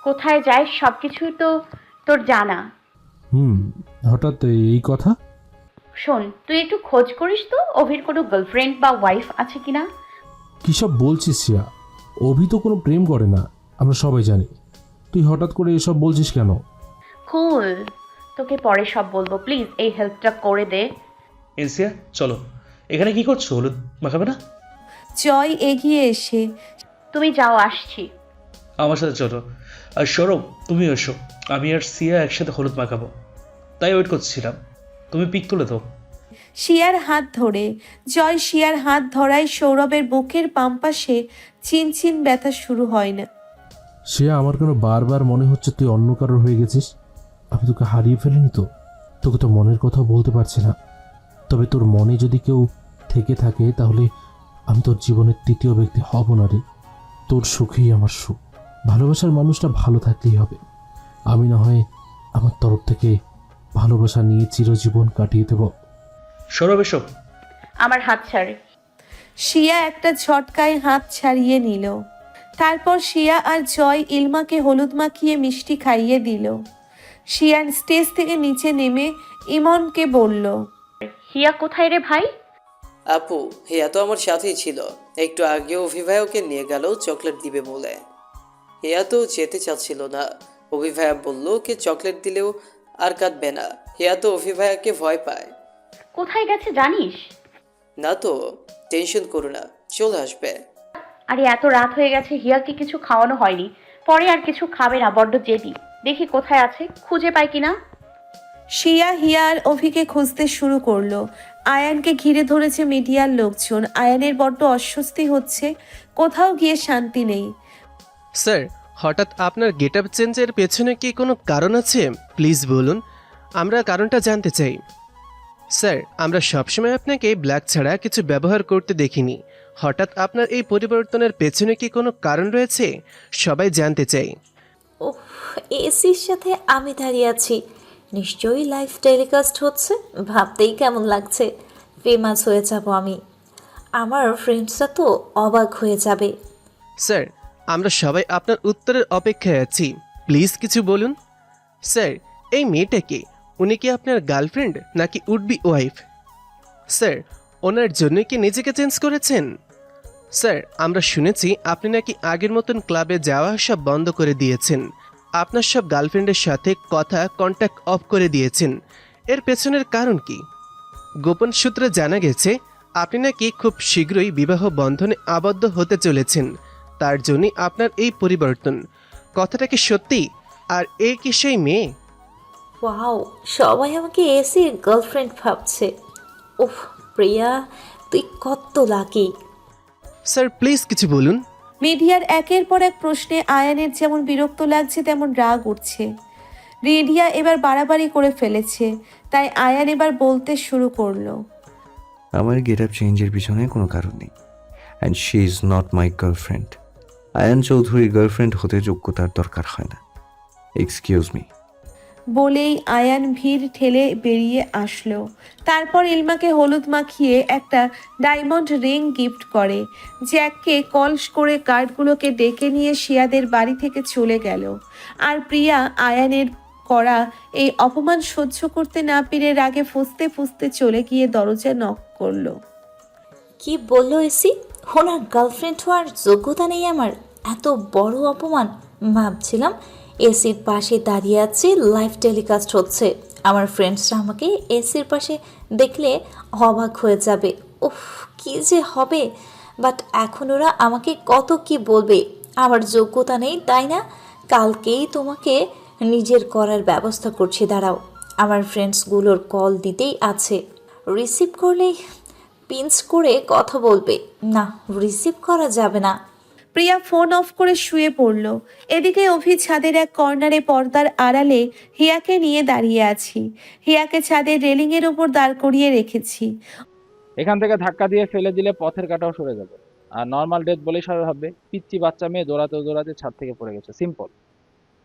[SPEAKER 3] কোথায় যায়, সব কিছুই তো তোর জানা।
[SPEAKER 12] হঠাৎ এই কথা?
[SPEAKER 3] শোন, তুই একটু খোঁজ করিস তো অভির কোনো গার্লফ্রেন্ড বা ওয়াইফ আছে কিনা।
[SPEAKER 12] কী সব বলছিস শিয়া? অভি তো কোনো প্রেম করে না, আমরা সবাই জানি। তুই হঠাৎ করে এসব বলছিস কেন?
[SPEAKER 3] কুল, তোকে পরে সব বলবো, প্লিজ এই হেল্পটা করে দে।
[SPEAKER 9] এনসিয়া, চলো। এখানে কি করছো? হলুদ মাখাবে না?
[SPEAKER 1] জয় এগিয়ে এসে,
[SPEAKER 3] তুমি যাও, আসছি।
[SPEAKER 9] আমার সাথে চলো। আর সৌরভ, তুমি এসো। আমি আর সিয়া একসাথে হলুদ মাখাবো, তাই ওয়েট করছিলাম। তুমি পিক তুলে দাও।
[SPEAKER 1] শিয়ার হাত ধরে জয় শিয়ার হাত ধরায় সৌরভের বুকের বাম পাশে চিনচিন ব্যথা শুরু হয় না।
[SPEAKER 12] শিয়া, আমার কেন বারবার মনে হচ্ছে তুই অন্য কারোর হয়ে গেছিস। আমি তোকে হারিয়ে ফেলিনি তো, তোকে তো মনের কথা বলতে পারছি না। তবে তোর মনে যদি কেউ থেকে থাকে, তাহলে আমি তোর জীবনের তৃতীয় ব্যক্তি হব না রে। তোর সুখেই আমার সুখ। ভালোবাসার মানুষটা ভালো থাকলেই হবে। আমি না হয় আমার তরফ থেকে ভালোবাসা নিয়ে চিরজীবন কাটিয়ে দেব।
[SPEAKER 9] সৌরভ, এসব।
[SPEAKER 3] আমার হাত ছাড়ে।
[SPEAKER 1] শিয়া একটা ঝটকায় হাত ছাড়িয়ে নিল। তারপর শিয়া আর জয় ইলমাকে হলুদ মাখিয়ে মিষ্টি খাইয়ে দিল। শিয়ান স্টেজ থেকে নিচে নেমে ইমনকে বলল,
[SPEAKER 3] হিয়া কোথায় রে ভাই?
[SPEAKER 5] আপু, হিয়া তো আমার সাথেই ছিল। একটু আগে অভিভাবককে নিয়ে গেল চকলেট দিবে বলে। হিয়া তো যেতে চাচ্ছিল না। অভিভাবক বলল ওকে চকলেট দিলেও আর কাঁদবে না। হিয়া তো অভিভাবককে ভয় পায়।
[SPEAKER 3] কোথায় গেছে জানিস?
[SPEAKER 5] না তো, টেনশন করো না, চলে আসবে।
[SPEAKER 3] আরে এত রাত হয়ে গেছে, হিয়াকে কিছু খাওয়ানো হয়নি। পরে আর কিছু খাবে না, বড্ড জেদি। দেখি কোথায় আছে, খুঁজে পাই কিনা।
[SPEAKER 1] শিয়া, হিয়া আর অভিকে খুঁজতে শুরু করলো। আয়ানকে ঘিরে ধরেছে মিডিয়ার লোকজন। আয়ানের বড্ড অস্বস্তি হচ্ছে, কোথাও গিয়ে শান্তি নেই।
[SPEAKER 13] স্যার, হঠাৎ আপনার গেট আপ চেঞ্জের পেছনে কি কোনো কারণ আছে? প্লিজ বলুন, আমরা কারণটা জানতে চাই। স্যার, আমরা সবসময় আপনাকে ব্ল্যাক ছাড়া কিছু ব্যবহার করতে দেখিনি। হঠাৎ আপনার এই পরিবর্তনের পেছনে কি কোনো কারণ রয়েছে? সবাই জানতে চাই।
[SPEAKER 7] ওহ, এসির সাথে আমি দাঁড়িয়ে আছি, নিশ্চয়ই লাইভ টেলিকাস্ট হচ্ছে। ভাবতেই কেমন লাগছে, ফেমাস হয়ে যাব আমি। আমার ফ্রেন্ডসরা তো অবাক হয়ে যাবে।
[SPEAKER 13] স্যার, আমরা সবাই আপনার উত্তরের অপেক্ষায় আছি, প্লিজ কিছু বলুন। স্যার, এই মেয়েটা কে? উনি কি আপনার গার্লফ্রেন্ড নাকি উড বি ওয়াইফ? স্যার, ওনার জন্য কি নিজেকে চেঞ্জ করেছেন? স্যার, আমরা শুনেছি আপনি নাকি আগের মতন ক্লাবে যাওয়া সব বন্ধ করে দিয়েছেন, আপনার সব গার্লফ্রেন্ডের সাথে কন্ট্যাক্ট অফ করে দিয়েছেন। এর পেছনের কারণ কি? গোপন সূত্রে জানা গেছে আপনি নাকি খুব শীঘ্রই বিবাহ বন্ধনে আবদ্ধ হতে চলেছেন, তার জন্যই আপনার এই পরিবর্তন। কথাটা কি সত্যি? আর এ কি সেই মেয়ে?
[SPEAKER 7] ওয়াও, সবাই আমাকে এসির গার্লফ্রেন্ড ভাবছে। ওহ প্রিয়া, তুই কত লাকি।
[SPEAKER 13] স্যার, প্লিজ কিছু বলুন।
[SPEAKER 1] মিডিয়ার একের পর এক প্রশ্নে আয়ানের যেমন বিরক্ত লাগছে তেমন রাগ উঠছে। রিডিয়া এবার বাড়াবাড়ি করে ফেলেছে, তাই আয়ান এবার বলতে শুরু করলো।
[SPEAKER 8] আমার গেট আপ চেঞ্জের পিছনে কোনো কারণ নেই, and she is not my girlfriend. Ayan চৌধুরীর গার্লফ্রেন্ড হতে যোগ্যতার দরকার হয় না। Excuse me.
[SPEAKER 1] বলেই আয়ান ভিড় ঠেলে বেরিয়ে আসলো। তারপর ইলমাকে হলুদ মাখিয়ে একটা ডায়মন্ড রিং গিফট করে। জ্যাককে কল করে গার্ডগুলোকে ডেকে নিয়ে শিয়াদের বাড়ি থেকে চলে গেল। আর প্রিয়া আয়ানের করা এই অপমান সহ্য করতে না পেরে রাগে ফুঁসতে ফুঁসতে চলে গিয়ে দরজা নক করলো।
[SPEAKER 7] কি বললো এসি? ওনার গার্লফ্রেন্ড হওয়ার যোগ্যতা নেই আমার? এত বড় অপমান! ভাবছিলাম এসির পাশে দাঁড়িয়ে আছে, লাইভ টেলিকাস্ট হচ্ছে, আমার ফ্রেন্ডসরা আমাকে এসির পাশে দেখলে অবাক হয়ে যাবে। উফ, কি যে হবে! বাট এখন ওরা আমাকে কত কি বলবে। আমার যোগ্যতা নেই তাই না? কালকেই তোমাকে নিজের করার ব্যবস্থা করছি, দাঁড়াও। আমার ফ্রেন্ডসগুলোর কল দিতেই আছে, রিসিভ করলেই পিঞ্চ করে কথা বলবে। না, রিসিভ করা যাবে না।
[SPEAKER 1] প্রিয়া ফোন অফ করে শুয়ে পড়ল। এদিকে অভি ছাদের এক কর্নারে পর্দার আড়ালে হিয়াকে নিয়ে দাঁড়িয়ে আছি। হিয়াকে ছাদের রেলিংয়ের ওপর দাঁড় করিয়ে রেখেছি।
[SPEAKER 10] এখান থেকে ধাক্কা দিয়ে ফেলে দিলে পথের কাটাও সরে যাবে। আর নর্মাল ডেথ বলেই সবাই ভাববে পিচ্চি বাচ্চা মেয়ে দৌড়াতে দৌড়াতে ছাদ থেকে পড়ে গেছে, সিম্পল।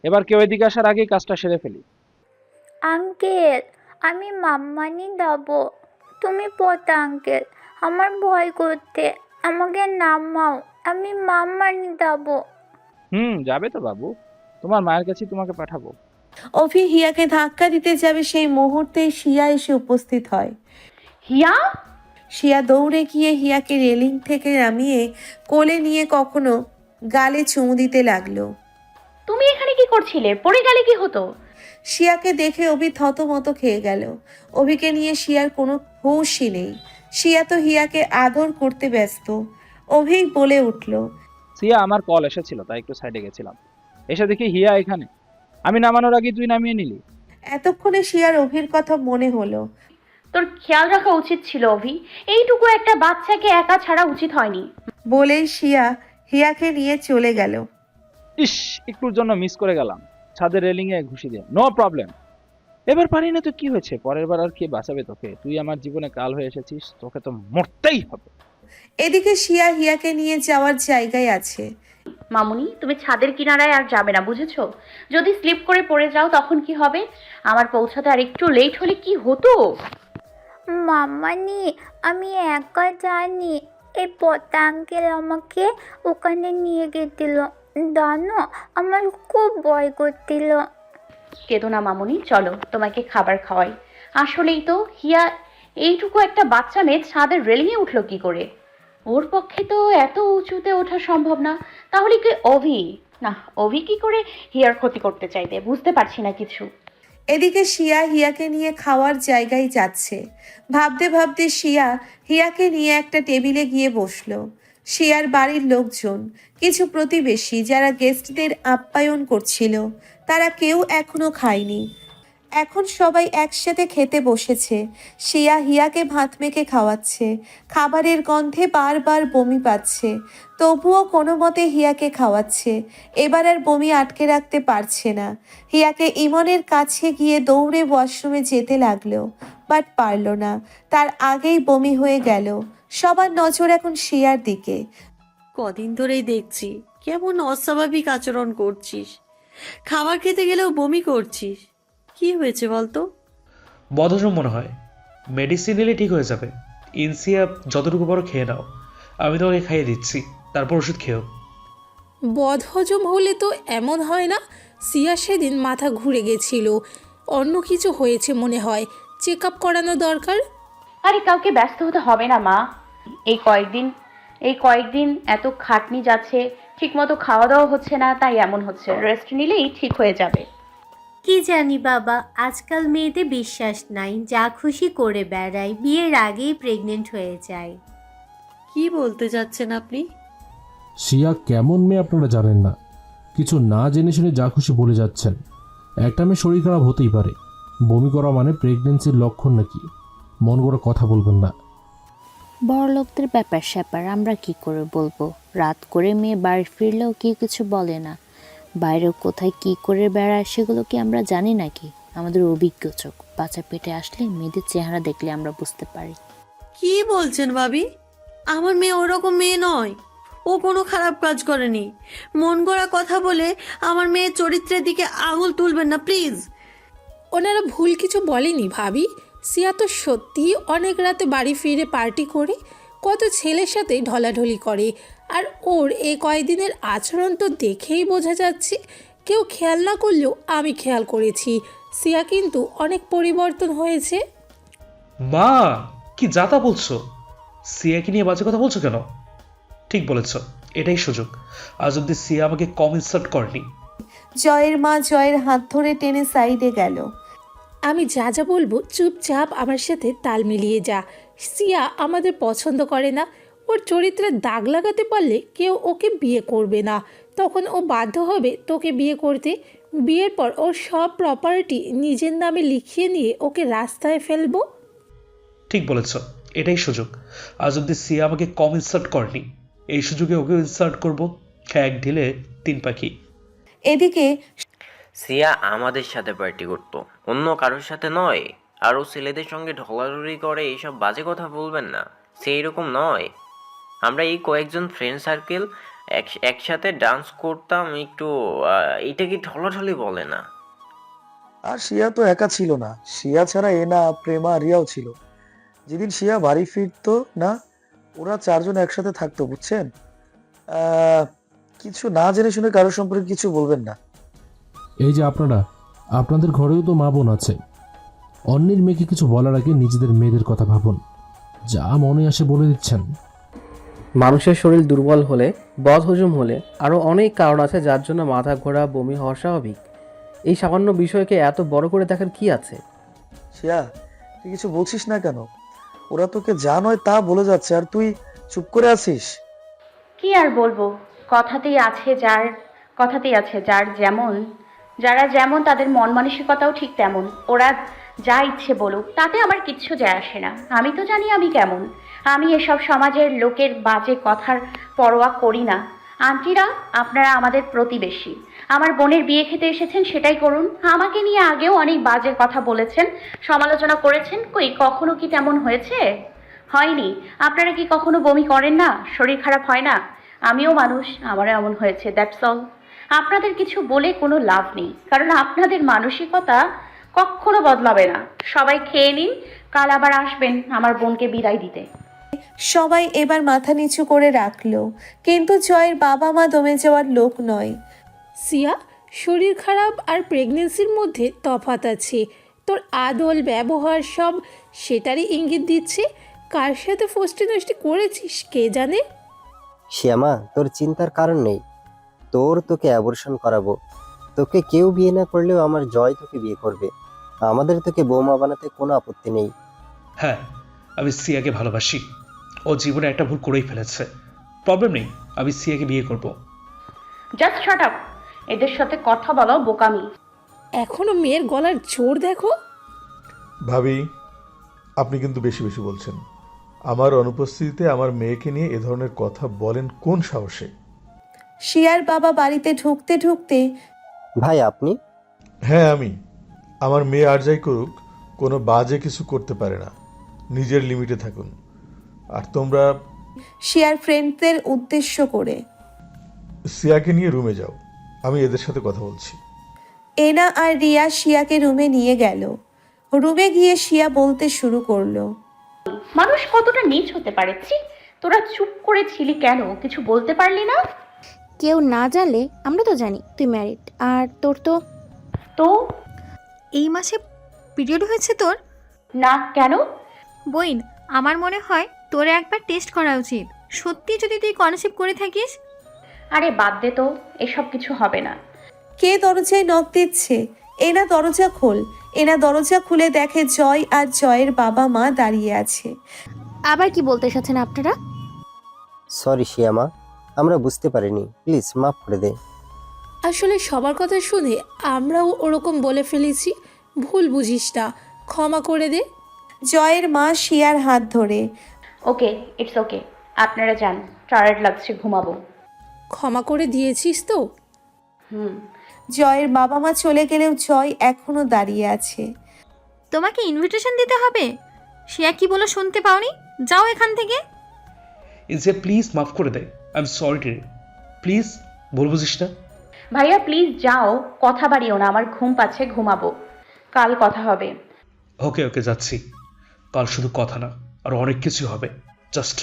[SPEAKER 10] এবার কেউ এদিকে আসার আগেই কাজটা সেরে ফেলি।
[SPEAKER 6] আঙ্কেল, আমি মাম্মানি যাবো। তুমি পড়তে আঙ্কেল, আমার ভয় করতে, আমাকে নামাও, আমি মাম্মানি যাবো।
[SPEAKER 10] যাবে তো বাবু, তোমার মায়ের কাছে তোমাকে পাঠাবো।
[SPEAKER 1] অভি হিয়াকে ধাক্কা দিতে যাবে, সেই মুহূর্তে শিয়া এসে উপস্থিত হয়।
[SPEAKER 3] হিয়া,
[SPEAKER 1] শিয়া দৌড়ে গিয়ে হিয়াকে রেলিং থেকে নামিয়ে কোলে নিয়ে কখনো গালে চুমু দিতে লাগলো।
[SPEAKER 3] তুমি এখানে কি করছিলে? পড়ে গেলে কি হতো?
[SPEAKER 1] শিয়াকে দেখে অভি থতমত খেয়ে গেল। অভিকে নিয়ে শিয়ার কোনো হুঁশই নেই। শিয়া তো হিয়াকে আদর করতে ব্যস্ত। অভি বলে উঠল,
[SPEAKER 10] সিয়া, আমার কল এসেছিল তাই একটু সাইডে গেছিলাম, এসে দেখি হিয়া এখানে। আমি নামানোর আগে তুই নামিয়ে নিলি।
[SPEAKER 1] এতক্ষণে শিয়ার অভির কথা মনে হলো।
[SPEAKER 3] তোর খেয়াল রাখা উচিত ছিল অভি, এইটুকু একটা বাচ্চাকে একা ছাড়া উচিত হয়নি।
[SPEAKER 1] বলেই শিয়া হিয়াকে নিয়ে চলে গেল।
[SPEAKER 10] ইস, একটুর জন্য মিস করে গেলাম, ছাদের রেলিংয়ে ঘুষি দিয়ে। নো প্রবলেম, এবার পারি না তো কি হয়েছে, পরের বার আর কে বাঁচাবে তোকে? তুই আমার জীবনে কাল হয়ে এসেছিস, তোকে তো মরতেই হবে।
[SPEAKER 1] এদিকে শিয়া হিয়াকে নিয়ে যাওয়ার জায়গায় আছে।
[SPEAKER 3] মামুনি, তুমি ছাদের কিনারায় আর যাবে না, বুঝেছো? যদি স্লিপ করে পড়ে যাও তখন কি হবে? আমার পৌঁছাতে আর একটু লেট হলে কি হতো?
[SPEAKER 6] মাম্মানি, আমি একা জানি, এই পড়তে আঙ্কেল আমাকে ওখানে নিয়ে গেছিল। জানো, আমার খুব ভয় করছিল।
[SPEAKER 3] কেঁদো না মামুনি, চলো তোমাকে খাবার খাওয়াই। আসলেই তো হিয়া এইটুকু একটা বাচ্চা মেয়ে ছাদের রেলিংয়ে উঠলো কি করে? ওর পক্ষে তো এত উঁচুতে ওঠা সম্ভব না। তাহলে কি অভি? না, অভি কি করে হিয়ার ক্ষতি করতে চাইবে? বুঝতে পারছি না কিছু।
[SPEAKER 1] এদিকে শিয়া হিয়াকে নিয়ে খাওয়ার জায়গায় যাচ্ছে। ভাবতে ভাবতে শিয়া হিয়াকে নিয়ে একটা টেবিলে গিয়ে বসলো। শিয়ার বাড়ির লোকজন, কিছু প্রতিবেশী যারা গেস্টদের আপ্যায়ন করছিল, তারা কেউ এখনো খায়নি। এখন সবাই একসাথে খেতে বসেছে। শিয়া হিয়াকে ভাত মেখে খাওয়াচ্ছে। খাবারের গন্ধে বারবার বমি পাচ্ছে, তবুও কোনো মতে হিয়াকে খাওয়াচ্ছে। এবার আর বমি আটকে রাখতে পারছে না। হিয়াকে ইমনের কাছে গিয়ে দৌড়ে ওয়াশরুমে যেতে লাগলো, বাট পারল না। তার আগেই বমি হয়ে গেল। সবার নজর এখন শিয়ার দিকে।
[SPEAKER 14] কদিন ধরেই দেখছি কেমন অস্বাভাবিক আচরণ করছিস, খাবার খেতে গেলেও বমি করছিস, কি হয়েছে বলতো?
[SPEAKER 9] বদহজম মনে হয়, মেডিসিন নিলে ঠিক হয়ে যাবে। ইনসিয়া যতটুকু বড় খেয়ে নাও, আমি তোমাকে খাইয়ে দিচ্ছি, তারপর ওষুধ খেও।
[SPEAKER 15] বদহজম হলে তো এমন হয় না? সিয়া সেদিন মাথা ঘুরে গেছিল, অন্য কিছু হয়েছে মনে হয়, চেক আপ করানো দরকার।
[SPEAKER 3] আরে কাউকে ব্যস্ত হতে হবে না মা, এই কয়েকদিন এত খাটনি যাচ্ছে, ঠিকমতো খাওয়া দাওয়া হচ্ছে না, তাই এমন হচ্ছে। রেস্ট নিলেই ঠিক হয়ে যাবে।
[SPEAKER 16] কি জানি বাবা, আজকাল মেয়েদের বিশ্বাস নাই, যা খুশি করে বেড়ায়, বিয়ের আগেই প্রেগনেন্ট হয়ে যায়।
[SPEAKER 14] কি বলতে যাচ্ছেন আপনি?
[SPEAKER 12] শিয়া কেমন মেয়ে আপনারা জানেন না, কিছু না জেনে শুনে যা খুশি বলে যাচ্ছেন। একটা মেয়ে শরীর খারাপ হতেই পারে, বমি করা মানে প্রেগনেন্সির লক্ষণ নাকি? মন করে কথা বলবেন না।
[SPEAKER 4] বড়লোকদের ব্যাপার স্যাপার আমরা কি করে বলবো? রাত করে মেয়ে বাড়ি ফিরলেও কি কিছু বলে না, বাইরে কোথায় কি করে বেড়ায় সেগুলো কি আমরা জানি নাকি? আমাদের অভিজ্ঞ চোখ, বাচ্চা পেটে আসলে মেয়েদের চেহারা দেখলে আমরা বুঝতে পারি।
[SPEAKER 14] কি বলছেন ভাবি? আমার মেয়ে ওরকম মেয়ে নয়, ও কোনো খারাপ কাজ করেনি। মন গড়া কথা বলে আমার মেয়ের চরিত্রের দিকে আঙুল তুলবেন না প্লিজ।
[SPEAKER 15] ওনারা ভুল কিছু বলেনি ভাবি। সিয়া তো সত্যিই অনেক রাতে বাড়ি ফিরে পার্টি করে কত ছেলের সাথে ঢলাঢলি করে, আর ওর এই কয়েকদিনের আচরণ তো দেখেই বোঝা যাচ্ছে। কেউ খেয়াল না করলেও আমি খেয়াল করেছি, সিয়া কিন্তু অনেক পরিবর্তন হয়েছে।
[SPEAKER 9] মা, কি যাতা বলছো? সিয়াকে নিয়ে বাজে কথা বলছো কেন? ঠিক বলেছ, এটাই সুযোগ। আজ অব্দি সিয়া আমাকে কম ইনসাল্ট করেনি।
[SPEAKER 1] জয়ের মা জয়ের হাত ধরে টেনে সাইডে গেল।
[SPEAKER 15] আমি যা যা বলবো চুপচাপ আমার সাথে তাল মিলিয়ে যা। সিয়া আমাদের পছন্দ করে না, ওর চরিত্রে দাগ লাগাতে পারলে কেউ ওকে বিয়ে করবে না, তখন ও বাধ্য হবে তোকে বিয়ে করতে। বিয়ের পর ওর সব প্রপার্টি নিজের নামে লিখিয়ে নিয়ে ওকে রাস্তায় ফেলবো।
[SPEAKER 9] ঠিক বলেছ, এটাই সুযোগ। আজ অব্দি সিয়া আমাকে কম ইনসাল্ট করেনি, এই সুযোগে ওকে ইনসাল্ট করবো। এক ঢিলে 3 পাখি।
[SPEAKER 1] এদিকে
[SPEAKER 2] সিয়া আমাদের সাথে পার্টি করতো, অন্য কারোর সাথে নয়। আরও ছেলেদের সঙ্গে ঢলাঢলি করে এইসব বাজে কথা বলবেন না, সেই রকম নয়। আমরা এই কয়েকজন ফ্রেন্ড সার্কেল একসাথে ডান্স করতাম একটু, এইটা কি ঢলাঢলি বলে না?
[SPEAKER 17] আর শিয়া তো একা ছিল না, শিয়া ছাড়া এনা, প্রেমা, রিয়াও ছিল। যেদিন শিয়া বাড়ি ফিরতো না, ওরা 4 জন একসাথে থাকতো, বুঝছেন? কিছু না জেনে শুনে কারোর সম্পর্কে কিছু বলবেন না।
[SPEAKER 12] এই যে আপনাদের ঘরেও তো মা বোন আছে, অন্যের মেয়েকে কিছু বলার আগে নিজেদের মেয়েদের কথা ভাবুন। যা মনে আসে বলে দিচ্ছেন।
[SPEAKER 18] মানুষের শরীর দুর্বল হলে, বদহজম হলে আরও অনেক কারণ আছে যার জন্য মাথা ঘোরা, বমি হওয়া স্বাভাবিক। এই সামান্য বিষয়কে এত বড় করে দেখার কি আছে?
[SPEAKER 17] শিয়া, তুই কিছু বলছিস না কেন? ওরা তোকে যা নয় তা বলে যাচ্ছে আর তুই চুপ করে আছিস।
[SPEAKER 3] কি আর বলবো, কথাতেই আছে যারা যেমন তাদের মন মানসিকতাও ঠিক তেমন। ওরা যা ইচ্ছে বলুক, তাতে আমার কিচ্ছু যায় আসে না। আমি তো জানি আমি কেমন। আমি এসব সমাজের লোকের বাজে কথার পরোয়া করি না। আন্টিরা, আপনারা আমাদের প্রতিবেশী, আমার বোনের বিয়ে খেতে এসেছেন, সেটাই করুন। আমাকে নিয়ে আগেও অনেক বাজে কথা বলেছেন, সমালোচনা করেছেন, কই কখনো কি তেমন হয়েছে? হয়নি। আপনারা কি কখনো বমি করেন না? শরীর খারাপ হয় না? আমিও মানুষ, আমারও এমন হয়েছে, দ্যাটস অল। আপনাদের কিছু বলে কোনো লাভ নেই, কারণ আপনাদের মানসিকতা কখনো বদলাবে না। সবাই খেয়ে নিন, কাল আবার আসবেন আমার বোনকে বিদায় দিতে।
[SPEAKER 1] সবাই এবার মাথা নিচু করে রাখলো, কিন্তু জয়ের বাবা মা দমে যাওয়ার লোক নয়।
[SPEAKER 15] সিয়া, শরীর খারাপ আর প্রেগনেন্সির মধ্যে তফাৎ আছে। তোর আদল ব্যবহার সব সেটারই ইঙ্গিত দিচ্ছে। কার সাথে ফষ্টি নষ্টি করেছিস কে জানে।
[SPEAKER 19] শ্যামা, তোর চিন্তার কারণ নেই। তোকে অ্যাবর্শন করাবো। তোকে কেউ বিয়ে না করলেও আমার জয় তোকে বিয়ে করবে। আমাদের তোকে বৌমা বানাতে কোনো আপত্তি নেই।
[SPEAKER 9] হ্যাঁ, আমি সিয়াকে ভালোবাসি। ও জীবনে একটা ভুল করেই ফেলেছে, প্রবলেম নেই, আমি সিয়াকে বিয়ে করব।
[SPEAKER 3] জাস্ট শাট আপ, এদের সাথে কথা বলা বোকামি।
[SPEAKER 15] এখনো মেয়ের গলার জোর দেখো।
[SPEAKER 20] ভাবি, আপনি কিন্তু বেশি বেশি বলছেন। আমার অনুপস্থিতিতে আমার মেয়েকে নিয়ে এ ধরনের কথা বলেন কোন সাহসে?
[SPEAKER 1] শিয়ার বাবা বাড়িতে ঢুকতে ঢুকতে,
[SPEAKER 19] ভাই আপনি?
[SPEAKER 20] হ্যাঁ আমি। আমার মেয়ে আর যাই করুক, কোনো বাজে কিছু করতে পারে না। নিজের লিমিটে থাকুন। আর তোমরা
[SPEAKER 1] শিয়ার ফ্রেন্ডদের উদ্দেশ্য করে,
[SPEAKER 20] সিয়াকে নিয়ে রুমে যাও, আমি এদের সাথে কথা বলছি।
[SPEAKER 1] এনা আর রিয়া শিয়াকে রুমে নিয়ে গেল। রুমে গিয়ে শিয়া বলতে শুরু করলো,
[SPEAKER 3] মানুষ কতটা নীচ হতে পারে। ছি, তোরা চুপ করে ছিলি কেন? কিছু বলতে পারলি না?
[SPEAKER 11] কেউ না জানলে আমরা তো জানি তুই ম্যারিড, আর তোর তো
[SPEAKER 3] তো
[SPEAKER 11] এই মাসে পিরিয়ড হয়েছে তোর।
[SPEAKER 3] না কেন?
[SPEAKER 11] বইন, আমার মনে হয় তোর একবার টেস্ট করা উচিত, সত্যি যদি তুই কনসেপ্ট করে থাকিস।
[SPEAKER 3] আরে বাদ দে তো, এসব কিছু হবে না।
[SPEAKER 1] কে দরজায় নক দিচ্ছে? এনা দরজা খোল। এনা দরজা খুলে দেখে জয় আর জয়ের বাবা মা দাঁড়িয়ে আছে।
[SPEAKER 11] আবার কি বলতে চাচ্ছেন আপনারা?
[SPEAKER 19] সরি শিয়ামা, আমরা বুঝতে পারিনি, প্লিজ মাফ করে দে।
[SPEAKER 15] আসলে সবার কথা শুনে আমরাও ওরকম বলে ফেলেছি, ভুল বুঝিস না, ক্ষমা করে দে।
[SPEAKER 1] জয়ের মা শিয়ার হাত ধরে,
[SPEAKER 3] ওকে, ইটস ওকে, আপনারা যান, টায়ার্ড লাগছে, ঘুমাবো।
[SPEAKER 15] ক্ষমা করে দিয়েছিস তো?
[SPEAKER 1] জয়ের বাবা মা চলে গেলেও জয় এখনো দাঁড়িয়ে আছে।
[SPEAKER 11] তোমাকে ইনভিটেশন দিতে হবে? শিয়া কি বলো শুনতে পাওনি? যাও এখান থেকে।
[SPEAKER 9] ইনসে প্লিজ মাফ করে দে, আই এম সরি রে, প্লিজ, ভুল বুঝিস না।
[SPEAKER 3] ভাইয়া প্লিজ যাও, কথা বাড়িও না, আমার ঘুম পাচ্ছে, ঘুমাবো, কাল কথা হবে।
[SPEAKER 9] ওকে ওকে, যাচ্ছি। কাল শুধু কথা না, আর অনেক কিছু হবে, জাস্ট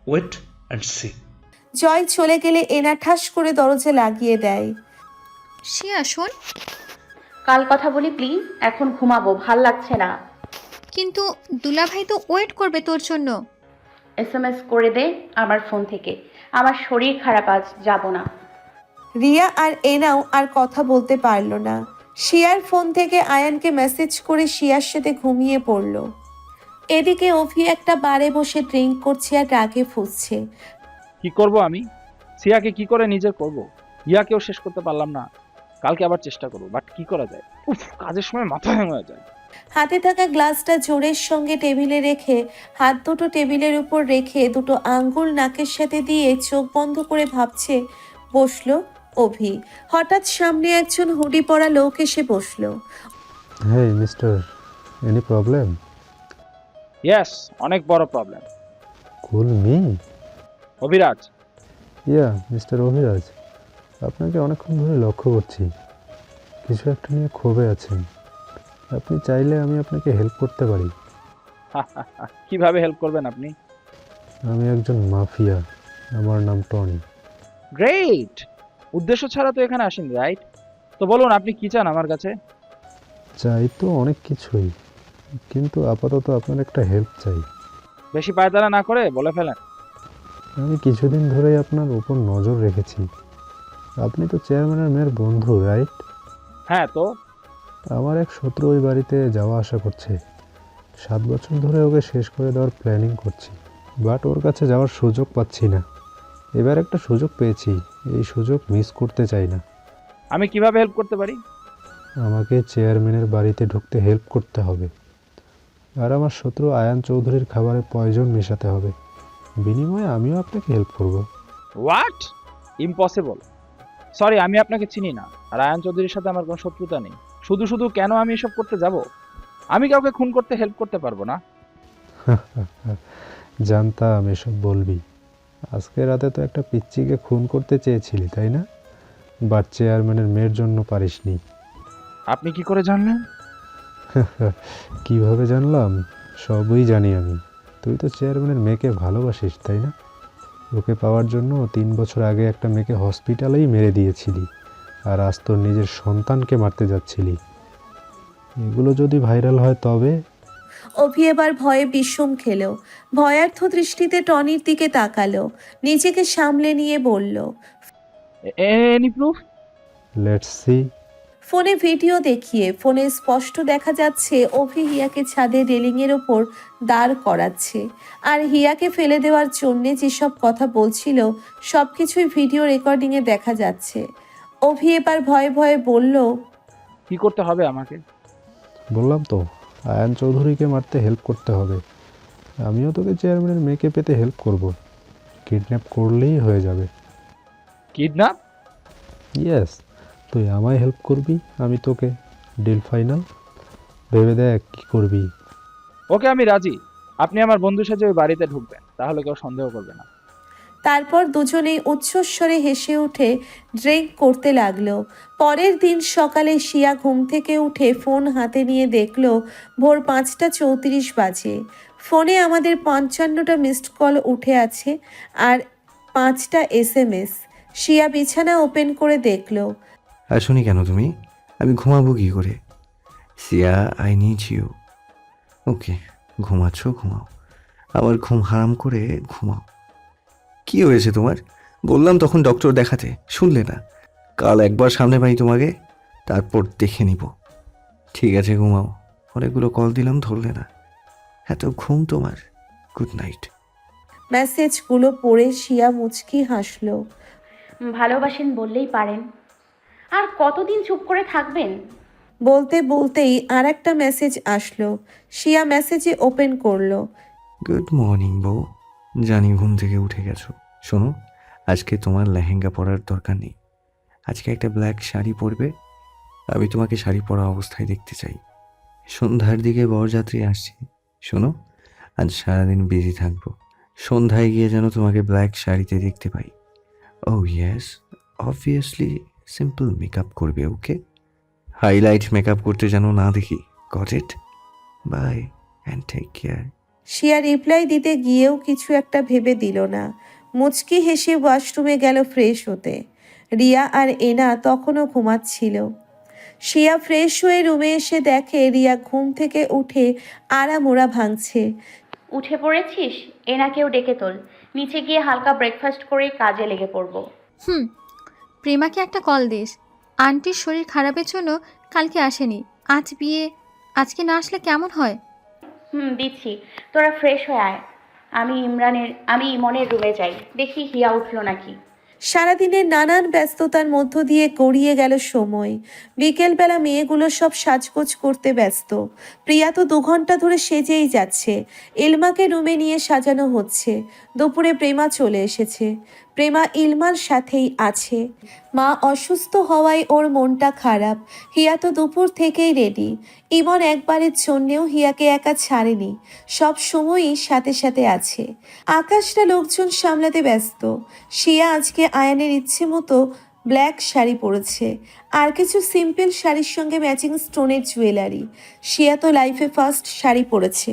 [SPEAKER 9] ওয়েট অ্যান্ড সি।
[SPEAKER 1] জয় চলে গেলে এনা ঠাস করে দরজা লাগিয়ে দেয়।
[SPEAKER 11] শিয়া শোন,
[SPEAKER 3] কাল কথা বলি প্লিজ, এখন ঘুমাবো, ভাল লাগছে না।
[SPEAKER 11] কিন্তু দুলাভাই তো ওয়েট করবে তোর জন্য।
[SPEAKER 3] SMS করে দে আমার ফোন থেকে, আমার শরীর খারাপ, আজ যাব না।
[SPEAKER 1] রিয়া আর এনাও আর কথা বলতে পারল না। শিয়ার ফোন থেকে আয়ানকে মেসেজ করে শিয়ার সাথে ঘুমিয়ে পড়ল। এদিকে অভি একটা বারে বসে ড্রিঙ্ক করছে আর রাগে ফুঁসছে।
[SPEAKER 10] কি করব আমি? সিয়াকে কি করে নিজের করব? ইয়াকেও শেষ করতে পারলাম না। কালকে আবার চেষ্টা করব, বাট কি করা যায়? উফ, কাজের সময় মাথা হ্যাং হয়ে যায়।
[SPEAKER 1] হাতে থাকা গ্লাসটা জোরের সঙ্গে টেবিলে রেখে, হাত দুটো টেবিলের উপর রেখে দুটো আঙ্গুল নাকের সাথে দিয়ে চোখ বন্ধ করে ভাবছে বসলো অভি। হঠাৎ সামনে একজন হুডি পরা লোক এসে বসলো।
[SPEAKER 21] Hey mister, any problem?
[SPEAKER 10] Yes, অনেক বড় প্রবলেম।
[SPEAKER 21] কুল মি?
[SPEAKER 10] অভিরাজ।
[SPEAKER 21] ইয়া মিস্টার অভিরাজ, আপনাকে অনেকক্ষণ ধরে লক্ষ্য করছি, কিছু একটা নিয়ে ক্ষোভে আছেন। আপনি চাইলে আমি আপনাকে হেল্প করতে পারি।
[SPEAKER 10] কিভাবে হেল্প করবেন আপনি?
[SPEAKER 21] আমি একজন মাফিয়া, আমার নাম টনি।
[SPEAKER 10] গ্রেট! উদ্দেশ্য ছাড়া তো এখানে আসেন, রাইট? তো বলুন আপনি কি চান আমার কাছে?
[SPEAKER 21] চাই তো অনেক কিছুই, কিন্তু আপাতত আপনার একটা হেল্প চাই।
[SPEAKER 10] বেশি পায়তারা না করে বলে ফেলেন।
[SPEAKER 21] আমি কিছুদিন ধরেই আপনার উপর নজর রেখেছি। আপনি তো চেয়ারম্যানের মেয়ের বন্ধু, রাইট?
[SPEAKER 10] হ্যাঁ, তো
[SPEAKER 21] আমার এক শত্রু ওই বাড়িতে যাওয়া আসা করছে। 7 বছর ধরে ওকে শেষ করে দেওয়ার প্ল্যানিং করছি, বাট ওর কাছে যাওয়ার সুযোগ পাচ্ছি না। এবার একটা সুযোগ পেয়েছি, এই সুযোগ মিস করতে চাই না।
[SPEAKER 10] আমি কিভাবে হেল্প করতে পারি?
[SPEAKER 21] আমাকে চেয়ারম্যানের বাড়িতে ঢুকতে হেল্প করতে হবে, আর আমার শত্রু আয়ান চৌধুরীর খাবারে পয়জন মেশাতে হবে। বিনিময়ে আমিও আপনাকে হেল্প করব।
[SPEAKER 10] হোয়াট? ইম্পসিবল। সরি, আমি আপনাকে চিনি না, আর আয়ান চৌধুরীর সাথে আমার কোনো শত্রুতা নেই। শুধু শুধু কেন আমি এসব করতে যাব? আমি কাউকে খুন করতে হেল্প করতে পারবো না।
[SPEAKER 21] জানতাম এসব বলবি। আজকে রাতে তো একটা পিচ্চিকে খুন করতে চেয়েছিলি, তাই না? বাট চেয়ারম্যানের মেয়ের জন্য পারিসনি।
[SPEAKER 10] আপনি কি করে জানলেন?
[SPEAKER 21] কিভাবে জানলাম? সবই জানি আমি। তুই তো চেয়ারম্যানের মেয়েকে ভালোবাসিস, তাই না? ওকে পাওয়ার জন্য 3 বছর আগে একটা মেয়েকে হসপিটালেই মেরে দিয়েছিলি, আর আজ তোর নিজের সন্তানকে মারতে যাচ্ছিলি। এগুলো যদি ভাইরাল হয় তবে?
[SPEAKER 1] অভি এবার ভয়ে বিষম খেলো। ভয়ার্থ দৃষ্টিতে টনির দিকে তাকালো, নিজেকে সামলে নিয়ে বলল,
[SPEAKER 10] এনি প্রুফ?
[SPEAKER 21] Let's see.
[SPEAKER 1] ফোনে ভিডিও দেখিয়ে ফোনে স্পষ্ট দেখা যাচ্ছে অভি হিয়াকে ছাদে রেলিংয়ের ওপর দাঁড় করাচ্ছে, আর হিয়াকে ফেলে দেওয়ার জন্যে যেসব কথা বলছিল সব কিছুই ভিডিও রেকর্ডিংয়ে দেখা যাচ্ছে। অভি এবার ভয়ে ভয়ে বলল,
[SPEAKER 10] কি করতে হবে আমাকে?
[SPEAKER 21] বললাম তো, আয়ান চৌধুরীকে মারতে হেল্প করতে হবে। আমিও তোকে চেয়ারম্যানের মেয়েকে পেতে হেল্প করব। কিডন্যাপ করলেই হয়ে যাবে।
[SPEAKER 10] কিডন্যাপ?
[SPEAKER 21] ইয়েস, তুই আমায় হেল্প করবি, আমি তোকে। Deal final? ভেবে দেখ কি করবি।
[SPEAKER 10] ওকে, আমি রাজি। আপনি আমার বন্ধু সাথে ওই বাড়িতে ঢুকবেন, তাহলে কেউ সন্দেহ করবে না।
[SPEAKER 1] তারপর দুজনেই উচ্চস্বরে হেসে উঠে ড্রিঙ্ক করতে লাগলো। পরের দিন সকালে শিয়া ঘুম থেকে উঠে ফোন হাতে নিয়ে দেখলো ভোর 5:34 বাজে। ফোনে আমাদের 55টা মিসড কল উঠে আছে আর 5টা SMS। শিয়া বিছানা ওপেন করে দেখলো।
[SPEAKER 8] আসুনি কেন তুমি? আমি ঘুমাবো কি করে? সিয়া, আই নিড ইউ। ওকে, ঘুমাচ্ছ, ঘুমাও। আমার ঘুম হারাম করে ঘুমাও। কি হয়েছে তোমার? বললাম তখন ডক্টর দেখাতে, শুনলে না। কাল একবার সামনে পাই তোমাকে, তারপর দেখে নিব। ঠিক আছে, ঘুমাও। অনেকগুলো কল দিলাম, ধরলে না। এত ঘুম তোমার? Good night.
[SPEAKER 1] মেসেজগুলো পড়ে শিয়া মুচকি হাসলো।
[SPEAKER 3] ভালোবাসেন বললেই পারেন। আর কতদিন চুপ করে থাকবেন?
[SPEAKER 1] বলতে বলতেই আর একটা মেসেজ আসলো। শিয়া মেসেজে ওপেন করলো।
[SPEAKER 8] গুড মর্নিং বউ, জানি ঘুম থেকে উঠে গেছো। শোনো, আজকে তোমার লেহেঙ্গা পরার দরকার নেই। আজকে একটা ব্ল্যাক শাড়ি পরবে। আমি তোমাকে শাড়ি পরা অবস্থায় দেখতে চাই। সন্ধ্যার দিকে বরযাত্রী আসছে। শোনো, আজ সারাদিন বিজি থাকবো। সন্ধ্যায় গিয়ে যেন তোমাকে ব্ল্যাক শাড়িতে দেখতে পাই। Oh yes, obviously simple makeup করবে, ওকে? হাইলাইট মেকআপ করতে যেন না দেখি। Got it? Bye and take care.
[SPEAKER 1] Shiya reply দিতে গিয়েও কিছু একটা ভেবে দিল না। মুচকি হেসে ওয়াশরুমে গেল ফ্রেশ হতে। রিয়া আর এনা তখনও ঘুমাচ্ছিল। শিয়া ফ্রেশ হয়ে রুমে এসে দেখে রিয়া ঘুম থেকে উঠে আড়ামোড়া ভাঙছে।
[SPEAKER 3] উঠে পড়েছিস? এনাকেও ডেকে তোল। নিচে গিয়ে হালকা ব্রেকফাস্ট করে কাজে লেগে পড়বো।
[SPEAKER 11] প্রেমাকে একটা কল দিস। আন্টির শরীর খারাপের জন্য কালকে আসেনি। আজ বিয়ে, আজকে না আসলে কেমন হয়?
[SPEAKER 3] দিচ্ছি। তোরা ফ্রেশ হয়ে আয়। আমি ইমনের রুমে যাই, দেখি হিয়া উঠলো নাকি।
[SPEAKER 1] সারাদিনের নানান ব্যস্ততার মধ্য দিয়ে গড়িয়ে গেল সময়। বিকেলবেলা মেয়েগুলো সব সাজগোজ করতে ব্যস্ত। প্রিয়া তো 2 ঘন্টা ধরে সেজেই যাচ্ছে। ইলমাকে রুমে নিয়ে সাজানো হচ্ছে। দুপুরে প্রেমা চলে এসেছে। প্রেমা ইলমার সাথেই আছে। মা অসুস্থ হওয়ায় ওর মনটা খারাপ। হিয়া তো দুপুর থেকেই রেডি। ইমন একবারের জন্যেও হিয়াকে একা ছাড়েনি, সব সময়ই সাথে সাথে আছে। আকাশটা লোকজন সামলাতে ব্যস্ত। শিয়া আজকে আয়ানের ইচ্ছে মতো ব্ল্যাক শাড়ি পরেছে, আর কিছু সিম্পল শাড়ির সঙ্গে ম্যাচিং স্টোনের জুয়েলারি। শিয়া তো লাইফে ফার্স্ট শাড়ি পরেছে।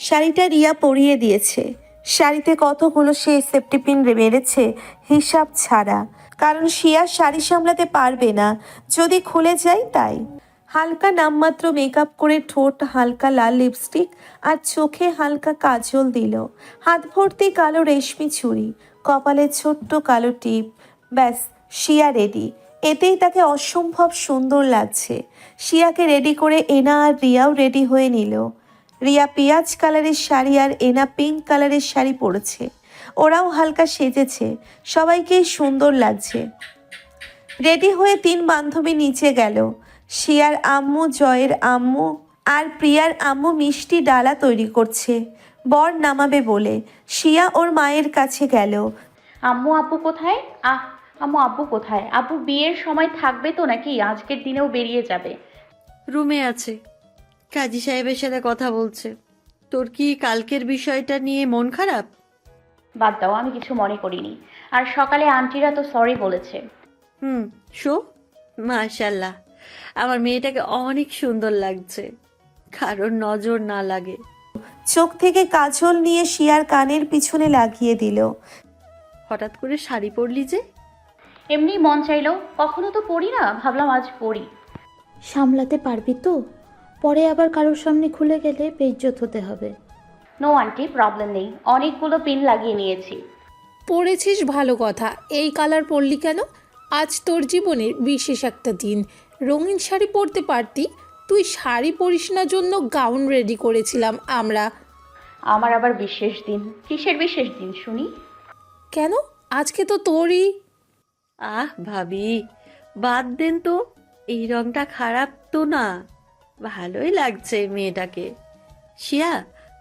[SPEAKER 1] শাড়িটা রিয়া পরিয়ে দিয়েছে। শাড়িতে কতগুলো সে সেফটি পিন মেরেছে হিসাব ছাড়া, কারণ শিয়া শাড়ি সামলাতে পারবে না যদি খুলে যায় তাই। হালকা নামমাত্র মেকআপ করে ঠোঁট হালকা লাল লিপস্টিক আর চোখে হালকা কাজল দিল। হাত ভর্তি কালো রেশমি চুড়ি, কপালে ছোট্ট কালো টিপ। ব্যাস, শিয়া রেডি। এতেই তাকে অসম্ভব সুন্দর লাগছে। শিয়াকে রেডি করে এনা আর রিয়াও রেডি হয়ে নিল। রিয়া পেঁয়াজ কালারের শাড়ি আর এনা পিঙ্ক কালারের শাড়ি পরেছে। ওরাও হালকা সেজেছে, সবাইকেই সুন্দর লাগছে। রেডি হয়ে 3 বান্ধবী নিচে গেল। শিয়ার আম্মু, জয়ের আম্মু আর প্রিয়ার আম্মু মিষ্টি ডালা তৈরি করছে বর নামাবে বলে। শিয়া ওর মায়ের কাছে গেল।
[SPEAKER 3] আম্মু আব্বু কোথায়? আম্মু আব্বু কোথায়? আব্বু বিয়ের সময় থাকবে তো নাকি আজকের দিনেও বেরিয়ে যাবে?
[SPEAKER 14] রুমে আছে, কাজী সাহেবের সাথে কথা বলছে। তোর কি কালকের বিষয়টা নিয়ে মন খারাপ?
[SPEAKER 3] বাদ দাও, আমি কিছু মনে করিনি। আর সকালে আন্টিরা তো সরি বলেছে।
[SPEAKER 14] শো, মাশাল্লাহ, আমার মেয়েটাকে অনেক সুন্দর লাগছে, কারোর নজর না লাগে।
[SPEAKER 1] চোখ থেকে কাজল নিয়ে শিয়ার কানের পিছনে লাগিয়ে দিল।
[SPEAKER 14] হঠাৎ করে শাড়ি পরলি যে?
[SPEAKER 3] এমনি মন চাইলো, কখনো তো পড়ি না, ভাবলাম আজ পড়ি।
[SPEAKER 6] সামলাতে পারবি তো? পরে আবার কারোর সামনে খুলে গেলে বেইজ্জত হতে হবে।
[SPEAKER 3] নো আন্টি, প্রবলেম নেই, অনেকগুলো পিন লাগিয়ে নিয়েছি।
[SPEAKER 15] পড়েছিস ভালো কথা, এই কালার পরলি কেন? আজ তোর জীবনের বিশেষ একটা দিন। রঙিন শাড়ি পরতে পারতি। তুই শাড়ি পরিস না জন্য গাউন রেডি করেছিলাম আমরা।
[SPEAKER 3] আমার আবার বিশেষ দিন? কিসের বিশেষ দিন শুনি?
[SPEAKER 15] কেন, আজকে তো তোরই।
[SPEAKER 14] ভাবি, বাদ দেন তো। এই রংটা খারাপ তো না, ভালোই লাগছে মেয়েটাকে। শিয়া,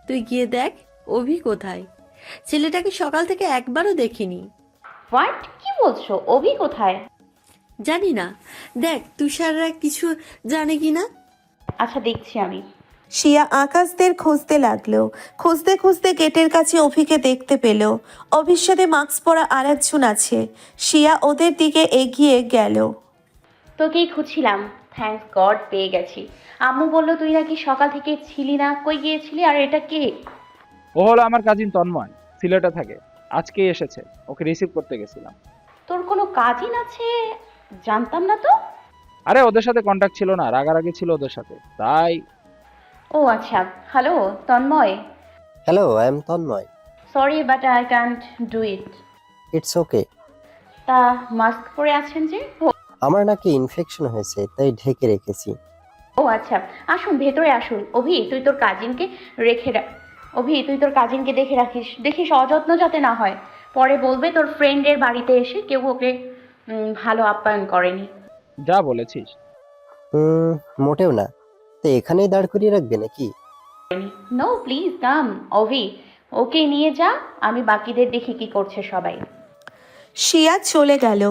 [SPEAKER 14] তুই গিয়ে দেখ অভি কোথায়। ছেলেটাকে সকাল থেকে একবারও দেখিনি।
[SPEAKER 3] হোয়াট, কি বলছো? অভি কোথায়?
[SPEAKER 14] জানি না, দেখ তুষাররা কিছু জানে কিনা।
[SPEAKER 3] আচ্ছা, দেখছি আমি।
[SPEAKER 1] শিয়া আকাশদের খুঁজতে লাগলো। খুঁজতে খুঁজতে গেটের কাছে অভিকে দেখতে পেল। অভির সাথে মাস্ক পরা আর একজন আছে। শিয়া ওদের দিকে এগিয়ে গেল।
[SPEAKER 3] তোকেই খুঁজছিলাম, থ্যাঙ্কস গড পেয়ে গেছি। আম্মু বললো তুই নাকি সকাল থেকে ছিলি না, কই গিয়েছিলি? আর এটা কে?
[SPEAKER 10] ও হলো আমার কাজিন তন্ময়, সিলেটে থাকে। আজকেই এসেছে, ওকে রিসিভ করতে গেছিলাম।
[SPEAKER 3] তোর কোনো কাজিন আছে? জানতাম না তো।
[SPEAKER 10] আরে ওদের সাথে কন্ট্যাক্ট ছিল না, রাগারাগি ছিল ওদের সাথে, তাই।
[SPEAKER 3] ও আচ্ছা, hello Tanmoy.
[SPEAKER 19] Hello, I am Tanmoy.
[SPEAKER 3] Sorry but I can't do it.
[SPEAKER 19] It's okay.
[SPEAKER 3] তা মাস্ক পরে আছেন যে?
[SPEAKER 19] আমার নাকি ইনফেকশন হয়েছে, তাই ঢেকে রেখেছি।
[SPEAKER 3] ও আচ্ছা, আসুন ভেতরে আসুন। অভি তুই তোর কাজিনকে দেখে রাখিস, দেখিস অযত্ন যাতে না হয়। পরে বলবে তোর ফ্রেন্ডের বাড়িতে এসে কেউ ওকে ভালো আপ্যায়ন করেনি।
[SPEAKER 10] যা বলেছিস।
[SPEAKER 19] মোটেও না। তো এখানেই দাঁড় করিয়ে রাখবে নাকি?
[SPEAKER 3] নো প্লিজ কাম অভি, ওকে নিয়ে যা, আমি বাকিদের দেখি কি করছে সবাই।
[SPEAKER 1] শিয়া চলে গেল।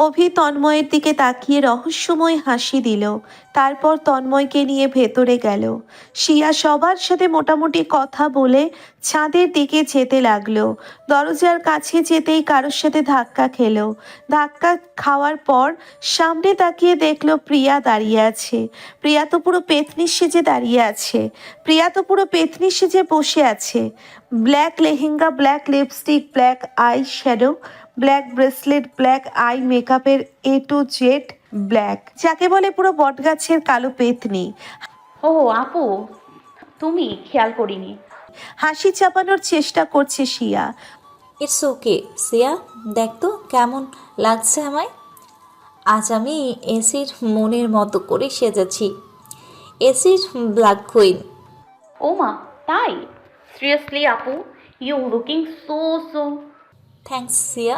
[SPEAKER 1] অভি তন্ময়ের দিকে তাকিয়ে রহস্যময় হাসি দিল। তারপর তন্ময়কে নিয়ে ভেতরে গেল। শিয়া সবার সাথে মোটামুটি কথা বলে ছাদের দিকে যেতে লাগলো। দরজার কাছে যেতেই কারোর সাথে ধাক্কা খেলো। ধাক্কা খাওয়ার পর সামনে তাকিয়ে দেখলো প্রিয়া দাঁড়িয়ে আছে। প্রিয়া তো পুরো পেতনি সেজে বসে আছে। Black lehenga, black lipstick, black eye shadow, black bracelet, black eye মেকআপের A to Z ব্ল্যাক, যাকে বলে পুরো বটগাছের কালো পেতনি।
[SPEAKER 3] ও আপু, তুমি খেয়াল করিনি।
[SPEAKER 1] হাসি চাপানোর চেষ্টা করছে শিয়া।
[SPEAKER 7] ইটস ওকে সিয়া, দেখ তো কেমন লাগছে আমায়। আজ আমি এসির মনের মতো করে সেজেছি, এসির ব্ল্যাক কুইন।
[SPEAKER 3] ও মা, তাই? সিরিয়াসলি আপু, ইউ লুকিং সো
[SPEAKER 7] থ্যাঙ্কস সিয়া।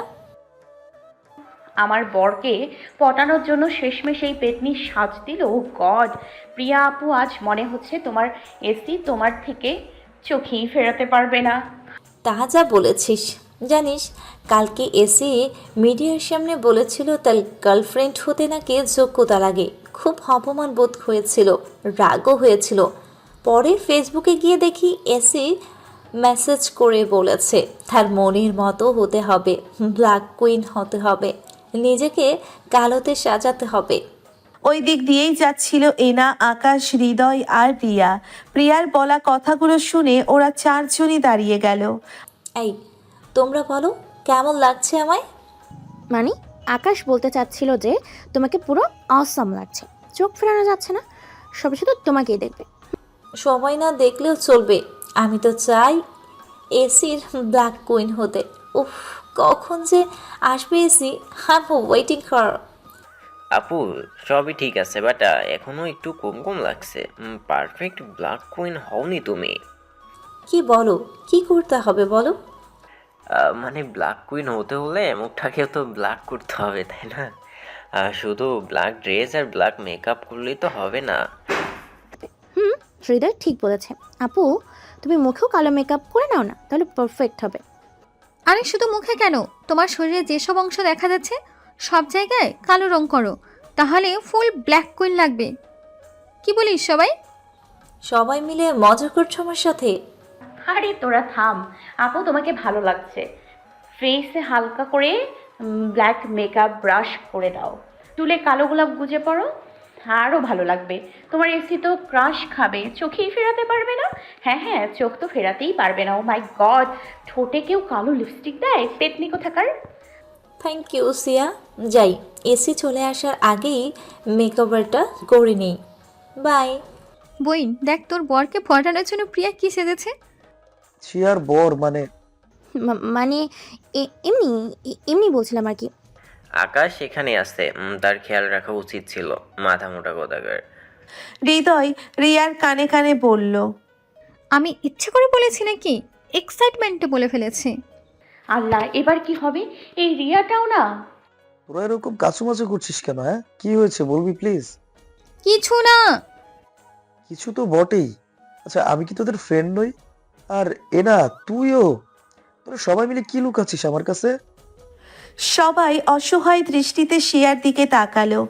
[SPEAKER 3] আমার বরকে পটানোর জন্য শেষমেশ এই পেতনির সাজ দিল। ও গড, প্রিয়া আপু, আজ মনে হচ্ছে তোমার এসি তোমার থেকে চোখেই ফেরাতে পারবে না।
[SPEAKER 7] তা যা বলেছিস। জানিস, কালকে এসি মিডিয়ার সামনে বলেছিল তার গার্লফ্রেন্ড হতে নাকি যোগ্যতা লাগে। খুব অপমান বোধ হয়েছিল, রাগও হয়েছিল। পরে ফেসবুকে গিয়ে দেখি এসি মেসেজ করে বলেছে তার মনের মতো হতে হবে, ব্ল্যাক কুইন হতে হবে, নিজেকে কালোতে সাজাতে হবে।
[SPEAKER 1] ওই দিক দিয়েই যাচ্ছিল এনা, আকাশ, হৃদয় আর রিয়া। প্রিয়ার বলা কথাগুলো শুনে ওরা চারজনই দাঁড়িয়ে গেল।
[SPEAKER 7] এই তোমরা বলো কেমন লাগছে আমায়?
[SPEAKER 4] মানে আকাশ বলতে চাচ্ছিল যে তোমাকে পুরো অসম লাগছে, চোখ ফেরানো যাচ্ছে না, সবাই শুধু তোমাকেই দেখবে।
[SPEAKER 7] সময় না দেখলেও চলবে, আমি তো চাই এসির ব্ল্যাক কুইন হতে। উফ, কখন যে আসবে AC, I am waiting for.
[SPEAKER 2] আপু সবই ঠিক আছে, বাট এখনো একটু কম কম লাগছে। পারফেক্ট ব্ল্যাক কুইন হওনি তুমি।
[SPEAKER 7] কি বলো, কি করতে হবে বলো?
[SPEAKER 2] মানে ব্ল্যাক কুইন হতে হলে মুখটাকেও তো ব্ল্যাক করতে হবে, তাই না? শুধু ব্ল্যাক ড্রেস আর ব্ল্যাক মেকআপ করলেই তো হবে না।
[SPEAKER 4] হৃদয় ঠিক বলেছে। আপু, তুমি মুখেও কালো মেকআপ করে নাও না, তাহলে পারফেক্ট হবে।
[SPEAKER 11] আরে শুধু মুখে কেন, তোমার শরীরে যেসব অংশ দেখা যাচ্ছে সব জায়গায় কালো রং করো, তাহলে ফুল ব্ল্যাক কুইন লাগবে। কি বলিস সবাই?
[SPEAKER 7] সবাই মিলে মজা করছো আমার সাথে?
[SPEAKER 3] আরে তোরা থাম, আপু তোমাকে ভালো লাগছে। ফেসে হালকা করে ব্ল্যাক মেকআপ ব্রাশ করে দাও, চুলে কালো গোলাপ গুজে পড়ো, আরও ভালো লাগবে। তোমার এসি তো ক্রাশ খাবে, চোখেই ফেরাতে পারবে না। হ্যাঁ, চোখ তো ফেরাতেই পারবে না। ও মাই গড, ঠোঁটে কেউ কালো লিপস্টিক দেয়, পেতনি কোথাকার।
[SPEAKER 7] থ্যাংক ইউ সিয়া, যাই এসি চলে আসার আগেই মেকওভারটা করে নেই। বাই।
[SPEAKER 11] বইন, দেখ তোর বরকে পটানোর জন্য প্রিয়া কি সেজেছে।
[SPEAKER 17] শিয়ার বর মানে?
[SPEAKER 4] মানে এমনি এমনি বলছিলাম আর কি।
[SPEAKER 2] আকাশ এখানে আছে, তার খেয়াল রাখা উচিত ছিল, মাথা মোটা কোথাকার।
[SPEAKER 1] হৃদয় রিয়ার কানে কানে বলল।
[SPEAKER 11] আমি ইচ্ছে করে বলেছি নাকি, এক্সাইটমেন্টে বলে ফেলেছি।
[SPEAKER 3] আল্লাহ, এবার কি হবে? এই রিয়াটাও না।
[SPEAKER 17] তোরা এরকম কাছুমাছু করছিস কেন? হ্যাঁ, কি হয়েছে বলবি প্লিজ?
[SPEAKER 11] কিছু না।
[SPEAKER 17] কিছু তো বটেই। আচ্ছা, আমি কি তোদের ফ্রেন্ড নই? আর এনা, তুইও? তোরা সবাই মিলে কি লুকাচ্ছিস আমার কাছে?
[SPEAKER 1] সবাই অসহায় দৃষ্টিতে শিয়ার দিকে তাকালো।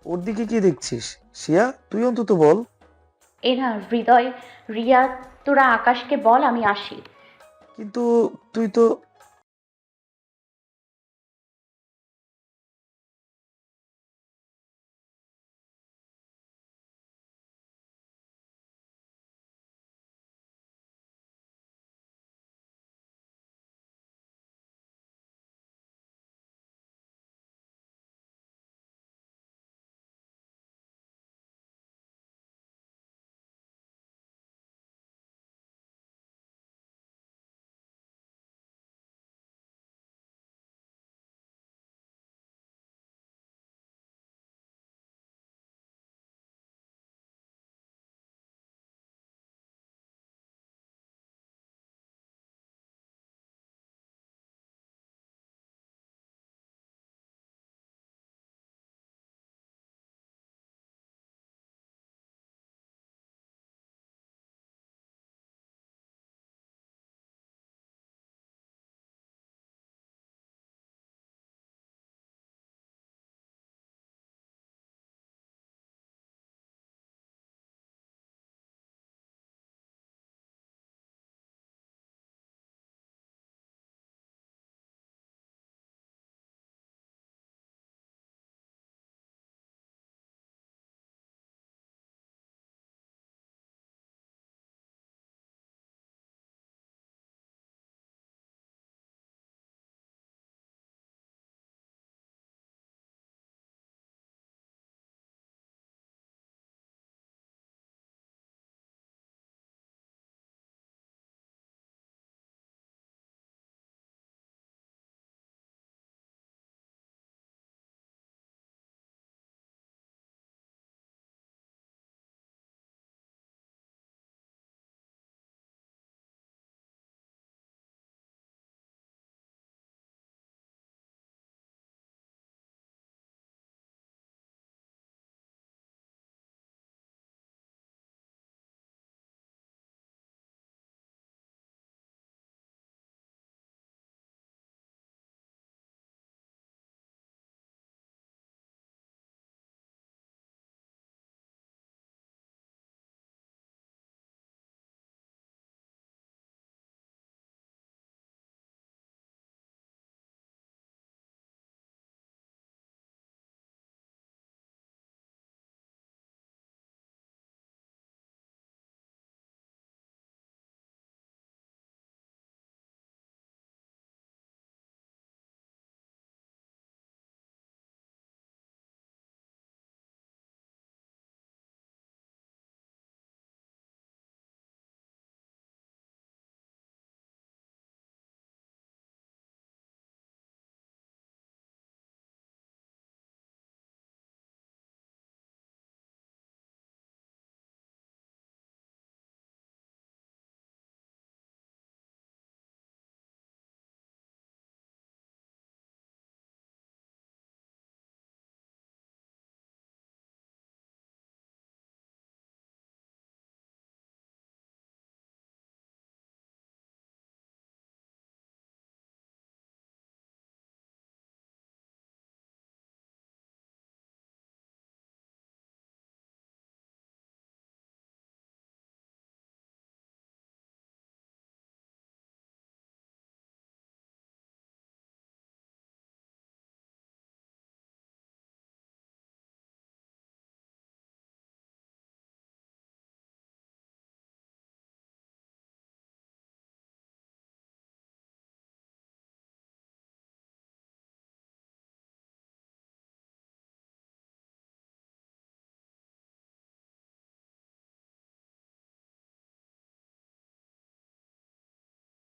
[SPEAKER 17] ওর দিকে কি দেখছিস? শিয়া, তুই অন্তত বল।
[SPEAKER 3] এনা, হৃদয়, রিয়া, তোরা আকাশকে বল আমি আসি।
[SPEAKER 17] কিন্তু তুই তো